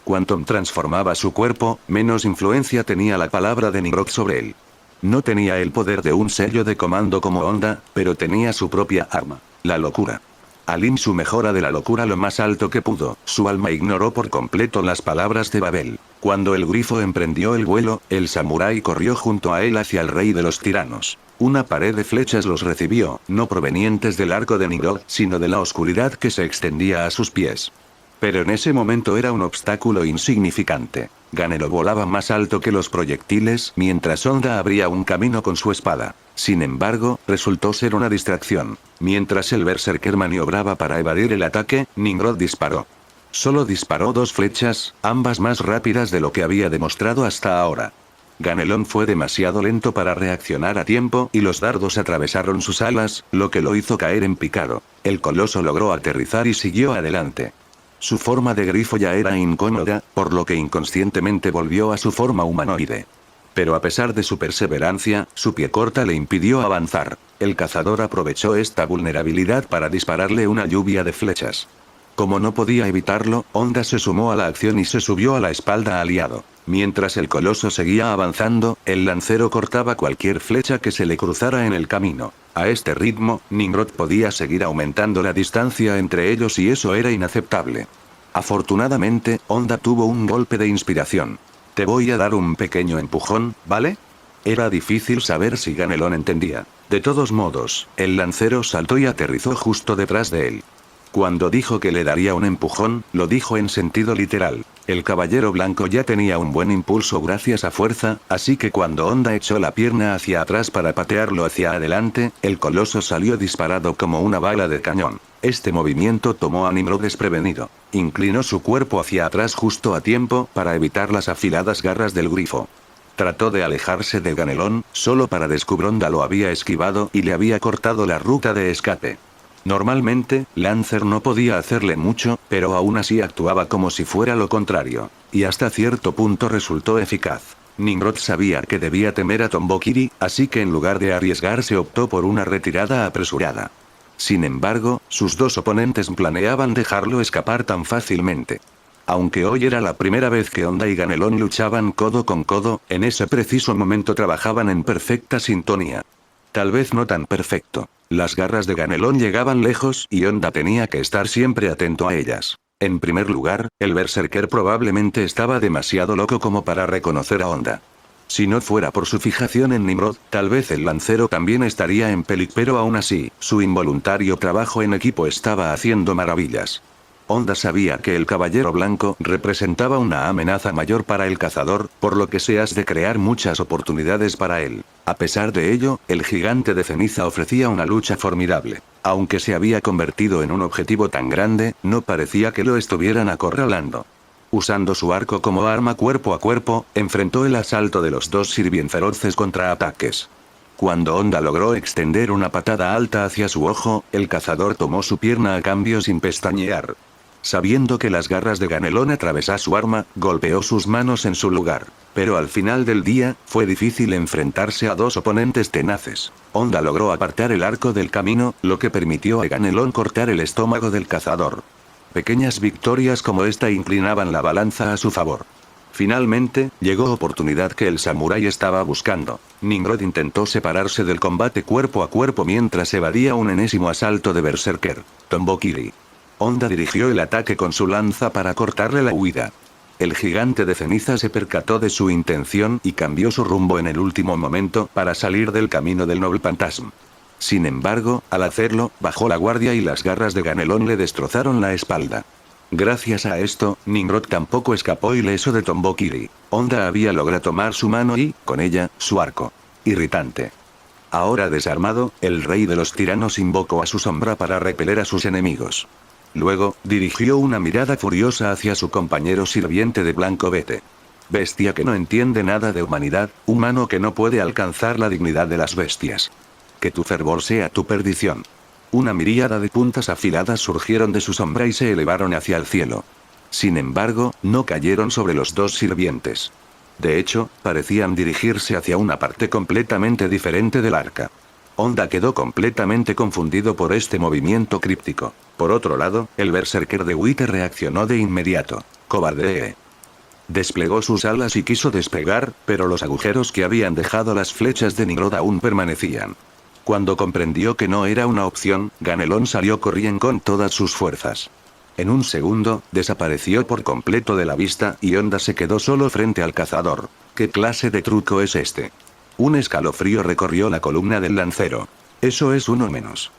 Cuanto transformaba su cuerpo, menos influencia tenía la palabra de Nimrod sobre él. No tenía el poder de un sello de comando como Honda, pero tenía su propia arma, la locura. Alim su mejora de la locura lo más alto que pudo, su alma ignoró por completo las palabras de Babel. Cuando el grifo emprendió el vuelo, el samurái corrió junto a él hacia el rey de los tiranos. Una pared de flechas los recibió, no provenientes del arco de Nimrod, sino de la oscuridad que se extendía a sus pies. Pero en ese momento era un obstáculo insignificante. Ganelo volaba más alto que los proyectiles, mientras Honda abría un camino con su espada. Sin embargo, resultó ser una distracción. Mientras el berserker maniobraba para evadir el ataque, Nimrod disparó. Solo disparó 2 flechas, ambas más rápidas de lo que había demostrado hasta ahora. Ganelón fue demasiado lento para reaccionar a tiempo y los dardos atravesaron sus alas, lo que lo hizo caer en picado. El coloso logró aterrizar y siguió adelante. Su forma de grifo ya era incómoda, por lo que inconscientemente volvió a su forma humanoide. Pero a pesar de su perseverancia, su pie corta le impidió avanzar. El cazador aprovechó esta vulnerabilidad para dispararle una lluvia de flechas. Como no podía evitarlo, Honda se sumó a la acción y se subió a la espalda aliado. Mientras el coloso seguía avanzando, el lancero cortaba cualquier flecha que se le cruzara en el camino. A este ritmo, Nimrod podía seguir aumentando la distancia entre ellos y eso era inaceptable. Afortunadamente, Honda tuvo un golpe de inspiración. Te voy a dar un pequeño empujón, ¿vale? Era difícil saber si Ganelón entendía. De todos modos, el lancero saltó y aterrizó justo detrás de él. Cuando dijo que le daría un empujón, lo dijo en sentido literal. El caballero blanco ya tenía un buen impulso gracias a fuerza, así que cuando Honda echó la pierna hacia atrás para patearlo hacia adelante, el coloso salió disparado como una bala de cañón. Este movimiento tomó a Nimrod desprevenido. Inclinó su cuerpo hacia atrás justo a tiempo para evitar las afiladas garras del grifo. Trató de alejarse de Ganelón, solo para descubrir Honda lo había esquivado y le había cortado la ruta de escape. Normalmente, Lancer no podía hacerle mucho, pero aún así actuaba como si fuera lo contrario. Y hasta cierto punto resultó eficaz. Nimrod sabía que debía temer a Tombokiri, así que en lugar de arriesgarse optó por una retirada apresurada. Sin embargo, sus dos oponentes planeaban dejarlo escapar tan fácilmente. Aunque hoy era la primera vez que Honda y Ganelón luchaban codo con codo, en ese preciso momento trabajaban en perfecta sintonía. Tal vez no tan perfecto. Las garras de Ganelón llegaban lejos y Honda tenía que estar siempre atento a ellas. En primer lugar, el berserker probablemente estaba demasiado loco como para reconocer a Honda. Si no fuera por su fijación en Nimrod, tal vez el lancero también estaría en peligro, pero aún así, su involuntario trabajo en equipo estaba haciendo maravillas. Honda sabía que el caballero blanco representaba una amenaza mayor para el cazador, por lo que se has de crear muchas oportunidades para él. A pesar de ello, el gigante de ceniza ofrecía una lucha formidable. Aunque se había convertido en un objetivo tan grande, no parecía que lo estuvieran acorralando. Usando su arco como arma cuerpo a cuerpo, enfrentó el asalto de los dos sirvienferoces contraataques. Cuando Honda logró extender una patada alta hacia su ojo, el cazador tomó su pierna a cambio sin pestañear. Sabiendo que las garras de Ganelón atravesaban su arma, golpeó sus manos en su lugar. Pero al final del día, fue difícil enfrentarse a dos oponentes tenaces. Honda logró apartar el arco del camino, lo que permitió a Ganelón cortar el estómago del cazador. Pequeñas victorias como esta inclinaban la balanza a su favor. Finalmente, llegó oportunidad que el samurái estaba buscando. Nimrod intentó separarse del combate cuerpo a cuerpo mientras evadía un enésimo asalto de berserker. Tombokiri. Honda dirigió el ataque con su lanza para cortarle la huida. El gigante de ceniza se percató de su intención y cambió su rumbo en el último momento para salir del camino del noble Phantasm. Sin embargo, al hacerlo, bajó la guardia y las garras de Ganelón le destrozaron la espalda. Gracias a esto, Nimrod tampoco escapó ileso de Tombokiri. Honda había logrado tomar su mano y, con ella, su arco. Irritante. Ahora desarmado, el rey de los tiranos invocó a su sombra para repeler a sus enemigos. Luego, dirigió una mirada furiosa hacia su compañero sirviente de blanco vete. Bestia que no entiende nada de humanidad, humano que no puede alcanzar la dignidad de las bestias. Que tu fervor sea tu perdición. Una miríada de puntas afiladas surgieron de su sombra y se elevaron hacia el cielo. Sin embargo, no cayeron sobre los dos sirvientes. De hecho, parecían dirigirse hacia una parte completamente diferente del arca. Honda quedó completamente confundido por este movimiento críptico. Por otro lado, el berserker de Witte reaccionó de inmediato. Cobarde. Desplegó sus alas y quiso despegar, pero los agujeros que habían dejado las flechas de Nimrod aún permanecían. Cuando comprendió que no era una opción, Ganelón salió corriendo con todas sus fuerzas. En un segundo, desapareció por completo de la vista y Honda se quedó solo frente al cazador. ¿Qué clase de truco es este? Un escalofrío recorrió la columna del lancero. Eso es uno menos.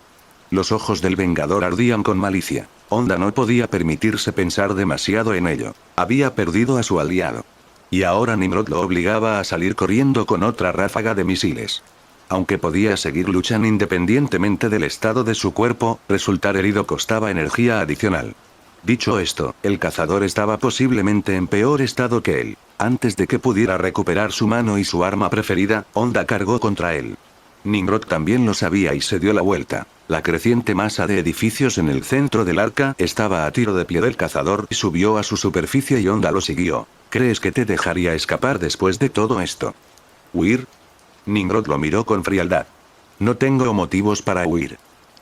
Los ojos del Vengador ardían con malicia. Honda no podía permitirse pensar demasiado en ello. Había perdido a su aliado. Y ahora Nimrod lo obligaba a salir corriendo con otra ráfaga de misiles. Aunque podía seguir luchando independientemente del estado de su cuerpo, resultar herido costaba energía adicional. Dicho esto, el cazador estaba posiblemente en peor estado que él. Antes de que pudiera recuperar su mano y su arma preferida, Honda cargó contra él. Nimrod también lo sabía y se dio la vuelta. La creciente masa de edificios en el centro del arca estaba a tiro de pie del cazador y subió a su superficie y Honda lo siguió. ¿Crees que te dejaría escapar después de todo esto? ¿Huir? Nimrod lo miró con frialdad. No tengo motivos para huir.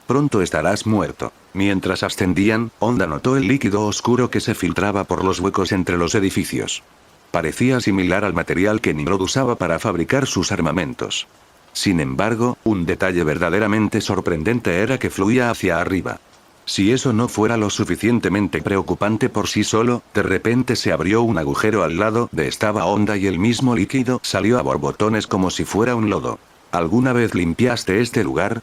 Pronto estarás muerto. Mientras ascendían, Honda notó el líquido oscuro que se filtraba por los huecos entre los edificios. Parecía similar al material que Nimrod usaba para fabricar sus armamentos. Sin embargo, un detalle verdaderamente sorprendente era que fluía hacia arriba. Si eso no fuera lo suficientemente preocupante por sí solo, de repente se abrió un agujero al lado de esta onda y el mismo líquido salió a borbotones como si fuera un lodo. ¿Alguna vez limpiaste este lugar?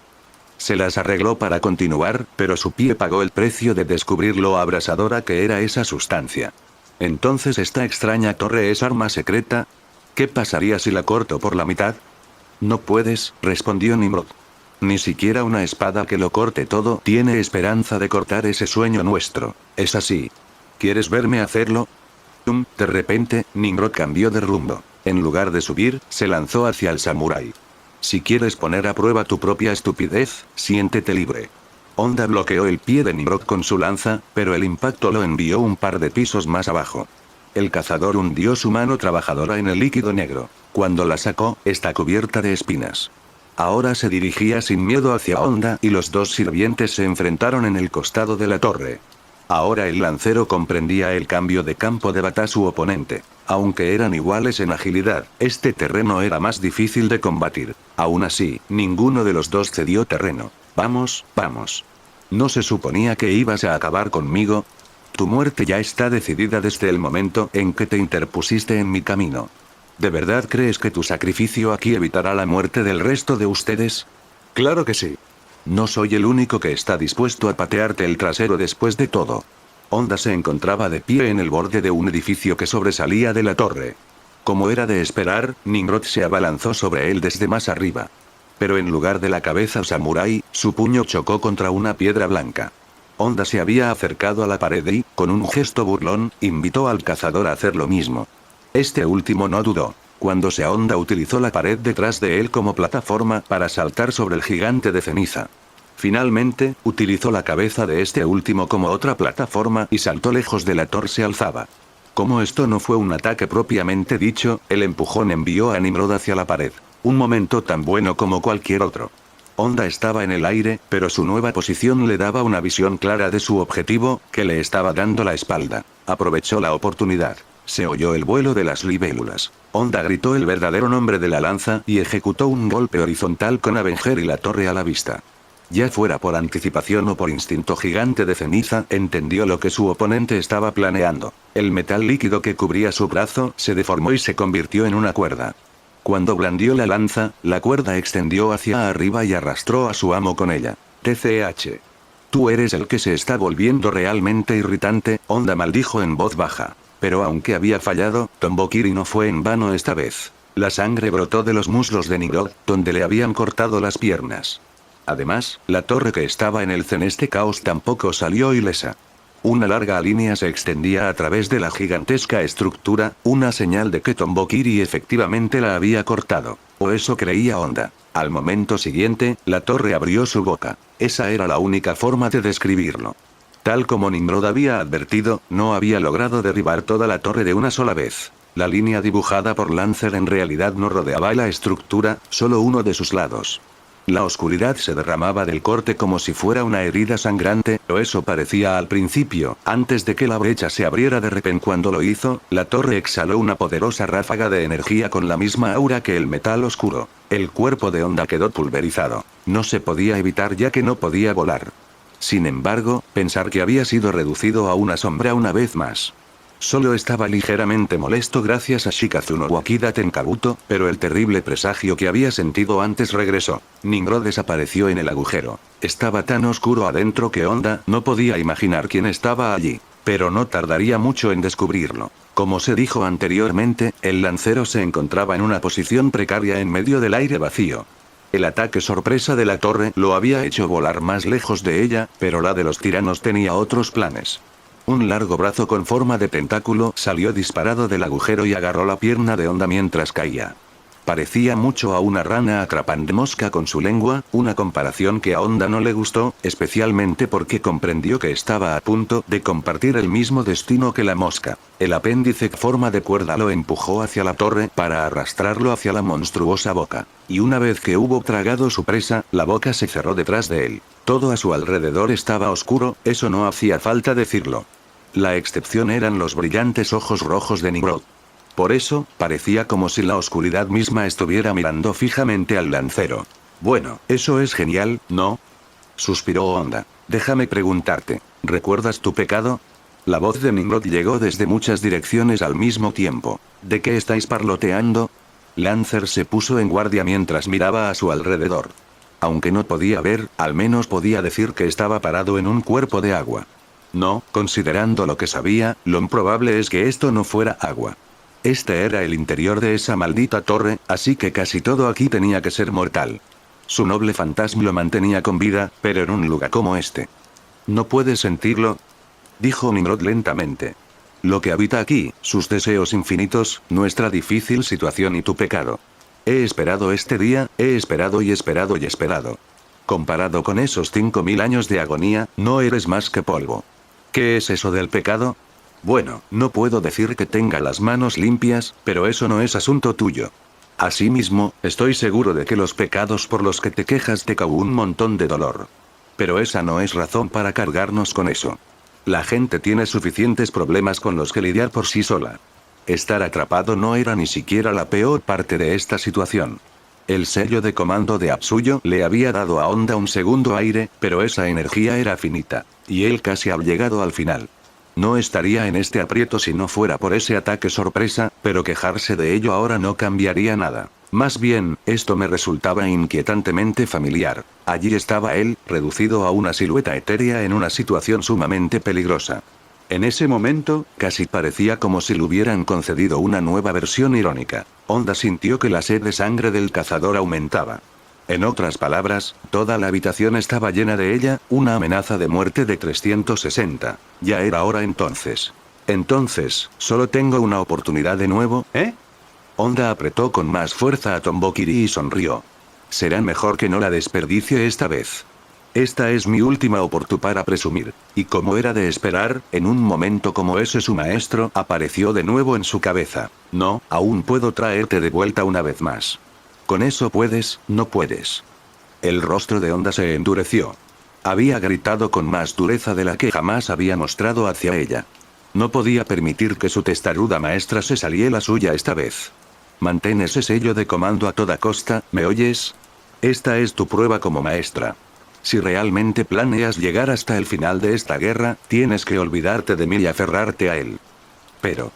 Se las arregló para continuar, pero su pie pagó el precio de descubrir lo abrasadora que era esa sustancia. ¿Entonces esta extraña torre es arma secreta? ¿Qué pasaría si la corto por la mitad? No puedes, respondió Nimrod. Ni siquiera una espada que lo corte todo tiene esperanza de cortar ese sueño nuestro. ¿Es así? ¿Quieres verme hacerlo? De repente, Nimrod cambió de rumbo. En lugar de subir, se lanzó hacia el samurái. Si quieres poner a prueba tu propia estupidez, siéntete libre. Onda bloqueó el pie de Nimrod con su lanza, pero el impacto lo envió un par de pisos más abajo. El cazador hundió su mano trabajadora en el líquido negro. Cuando la sacó, está cubierta de espinas. Ahora se dirigía sin miedo hacia Onda y los dos sirvientes se enfrentaron en el costado de la torre. Ahora el lancero comprendía el cambio de campo de batalla su oponente. Aunque eran iguales en agilidad, este terreno era más difícil de combatir. Aún así, ninguno de los dos cedió terreno. Vamos, vamos. ¿No se suponía que ibas a acabar conmigo? Tu muerte ya está decidida desde el momento en que te interpusiste en mi camino. ¿De verdad crees que tu sacrificio aquí evitará la muerte del resto de ustedes? Claro que sí. No soy el único que está dispuesto a patearte el trasero después de todo. Onda se encontraba de pie en el borde de un edificio que sobresalía de la torre. Como era de esperar, Nimrod se abalanzó sobre él desde más arriba. Pero en lugar de la cabeza samurái, su puño chocó contra una piedra blanca. Onda se había acercado a la pared y, con un gesto burlón, invitó al cazador a hacer lo mismo. Este último no dudó. Cuando Onda utilizó la pared detrás de él como plataforma para saltar sobre el gigante de ceniza. Finalmente, utilizó la cabeza de este último como otra plataforma y saltó lejos de la torre se alzaba. Como esto no fue un ataque propiamente dicho, el empujón envió a Nimrod hacia la pared. Un momento tan bueno como cualquier otro. Onda estaba en el aire, pero su nueva posición le daba una visión clara de su objetivo, que le estaba dando la espalda. Aprovechó la oportunidad. Se oyó el vuelo de las libélulas. Onda gritó el verdadero nombre de la lanza y ejecutó un golpe horizontal con Avenger y la torre a la vista. Ya fuera por anticipación o por instinto gigante de ceniza, entendió lo que su oponente estaba planeando. El metal líquido que cubría su brazo se deformó y se convirtió en una cuerda. Cuando blandió la lanza, la cuerda extendió hacia arriba y arrastró a su amo con ella. TCH. Tú eres el que se está volviendo realmente irritante, Onda maldijo en voz baja. Pero aunque había fallado, Tombokiri no fue en vano esta vez. La sangre brotó de los muslos de Nimrod, donde le habían cortado las piernas. Además, la torre que estaba en el ceneste caos tampoco salió ilesa. Una larga línea se extendía a través de la gigantesca estructura, una señal de que Tombokiri efectivamente la había cortado. O eso creía Onda. Al momento siguiente, la torre abrió su boca. Esa era la única forma de describirlo. Tal como Nimrod había advertido, no había logrado derribar toda la torre de una sola vez. La línea dibujada por Lancer en realidad no rodeaba la estructura, solo uno de sus lados. La oscuridad se derramaba del corte como si fuera una herida sangrante, o eso parecía al principio, antes de que la brecha se abriera de repente. Cuando lo hizo, la torre exhaló una poderosa ráfaga de energía con la misma aura que el metal oscuro. El cuerpo de Onda quedó pulverizado. No se podía evitar ya que no podía volar. Sin embargo, pensar que había sido reducido a una sombra una vez más. Solo estaba ligeramente molesto gracias a Shikazu no Wakida Tenkabuto, pero el terrible presagio que había sentido antes regresó. Nimrod desapareció en el agujero. Estaba tan oscuro adentro que Onda no podía imaginar quién estaba allí. Pero no tardaría mucho en descubrirlo. Como se dijo anteriormente, el lancero se encontraba en una posición precaria en medio del aire vacío. El ataque sorpresa de la torre lo había hecho volar más lejos de ella, pero la de los tiranos tenía otros planes. Un largo brazo con forma de tentáculo salió disparado del agujero y agarró la pierna de Onda mientras caía. Parecía mucho a una rana atrapando mosca con su lengua, una comparación que a Onda no le gustó, especialmente porque comprendió que estaba a punto de compartir el mismo destino que la mosca. El apéndice en forma de cuerda lo empujó hacia la torre para arrastrarlo hacia la monstruosa boca. Y una vez que hubo tragado su presa, la boca se cerró detrás de él. Todo a su alrededor estaba oscuro, eso no hacía falta decirlo. La excepción eran los brillantes ojos rojos de Nimrod. Por eso, parecía como si la oscuridad misma estuviera mirando fijamente al lancero. Bueno, eso es genial, ¿no? Suspiró Honda. Déjame preguntarte, ¿recuerdas tu pecado? La voz de Nimrod llegó desde muchas direcciones al mismo tiempo. ¿De qué estáis parloteando? Lancer se puso en guardia mientras miraba a su alrededor. Aunque no podía ver, al menos podía decir que estaba parado en un cuerpo de agua. No, considerando lo que sabía, lo improbable es que esto no fuera agua. Este era el interior de esa maldita torre, así que casi todo aquí tenía que ser mortal. Su noble fantasma lo mantenía con vida, pero en un lugar como este. ¿No puedes sentirlo?, dijo Nimrod lentamente. Lo que habita aquí, sus deseos infinitos, nuestra difícil situación y tu pecado. He esperado este día, he esperado y esperado y esperado. Comparado con esos 5000 años de agonía, no eres más que polvo. ¿Qué es eso del pecado? Bueno, no puedo decir que tenga las manos limpias, pero eso no es asunto tuyo. Asimismo, estoy seguro de que los pecados por los que te quejas te causó un montón de dolor. Pero esa no es razón para cargarnos con eso. La gente tiene suficientes problemas con los que lidiar por sí sola. Estar atrapado no era ni siquiera la peor parte de esta situación. El sello de comando de Apsuyo le había dado a Honda un segundo aire, pero esa energía era finita, y él casi había llegado al final. No estaría en este aprieto si no fuera por ese ataque sorpresa, pero quejarse de ello ahora no cambiaría nada. Más bien, esto me resultaba inquietantemente familiar. Allí estaba él, reducido a una silueta etérea en una situación sumamente peligrosa. En ese momento, casi parecía como si le hubieran concedido una nueva versión irónica. Honda sintió que la sed de sangre del cazador aumentaba. En otras palabras, toda la habitación estaba llena de ella, una amenaza de muerte de 360. Ya era hora entonces. Entonces, solo tengo una oportunidad de nuevo, ¿eh? Honda apretó con más fuerza a Tombokiri y sonrió. Será mejor que no la desperdicie esta vez. Esta es mi última oportunidad para presumir. Y como era de esperar, en un momento como ese su maestro apareció de nuevo en su cabeza. No, aún puedo traerte de vuelta una vez más. Con eso puedes, no puedes. El rostro de Honda se endureció. Había gritado con más dureza de la que jamás había mostrado hacia ella. No podía permitir que su testaruda maestra se saliera la suya esta vez. Mantén ese sello de comando a toda costa, ¿me oyes? Esta es tu prueba como maestra. Si realmente planeas llegar hasta el final de esta guerra, tienes que olvidarte de mí y aferrarte a él. Pero...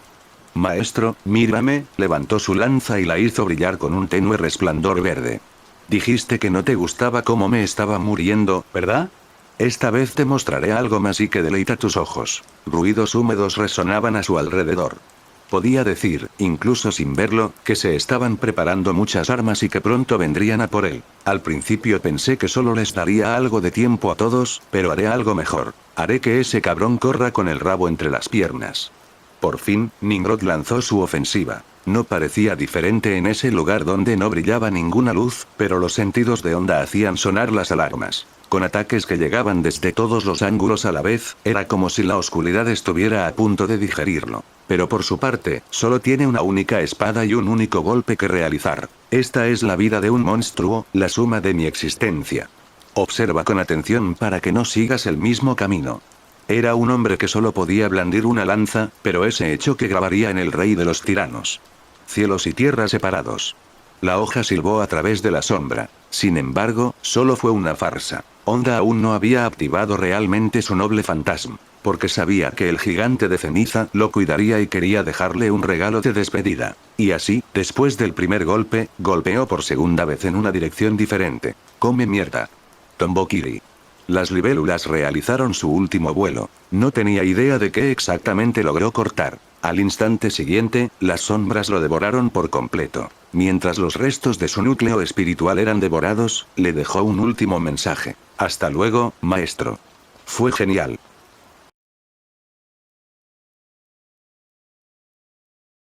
Maestro, mírame, levantó su lanza y la hizo brillar con un tenue resplandor verde. Dijiste que no te gustaba cómo me estaba muriendo, ¿verdad? Esta vez te mostraré algo más y que deleita tus ojos. Ruidos húmedos resonaban a su alrededor. Podía decir, incluso sin verlo, que se estaban preparando muchas armas y que pronto vendrían a por él. Al principio pensé que solo les daría algo de tiempo a todos, pero haré algo mejor. Haré que ese cabrón corra con el rabo entre las piernas. Por fin, Nimrod lanzó su ofensiva. No parecía diferente en ese lugar donde no brillaba ninguna luz, pero los sentidos de Honda hacían sonar las alarmas. Con ataques que llegaban desde todos los ángulos a la vez, era como si la oscuridad estuviera a punto de digerirlo. Pero por su parte, solo tiene una única espada y un único golpe que realizar. Esta es la vida de un monstruo, la suma de mi existencia. Observa con atención para que no sigas el mismo camino. Era un hombre que solo podía blandir una lanza, pero ese hecho que grabaría en el rey de los tiranos. Cielos y tierra separados. La hoja silbó a través de la sombra. Sin embargo, solo fue una farsa. Honda aún no había activado realmente su noble fantasma, porque sabía que el gigante de ceniza lo cuidaría y quería dejarle un regalo de despedida. Y así, después del primer golpe, golpeó por segunda vez en una dirección diferente. Come mierda. Tombokiri. Las libélulas realizaron su último vuelo. No tenía idea de qué exactamente logró cortar. Al instante siguiente, las sombras lo devoraron por completo. Mientras los restos de su núcleo espiritual eran devorados, le dejó un último mensaje. Hasta luego, maestro. Fue genial.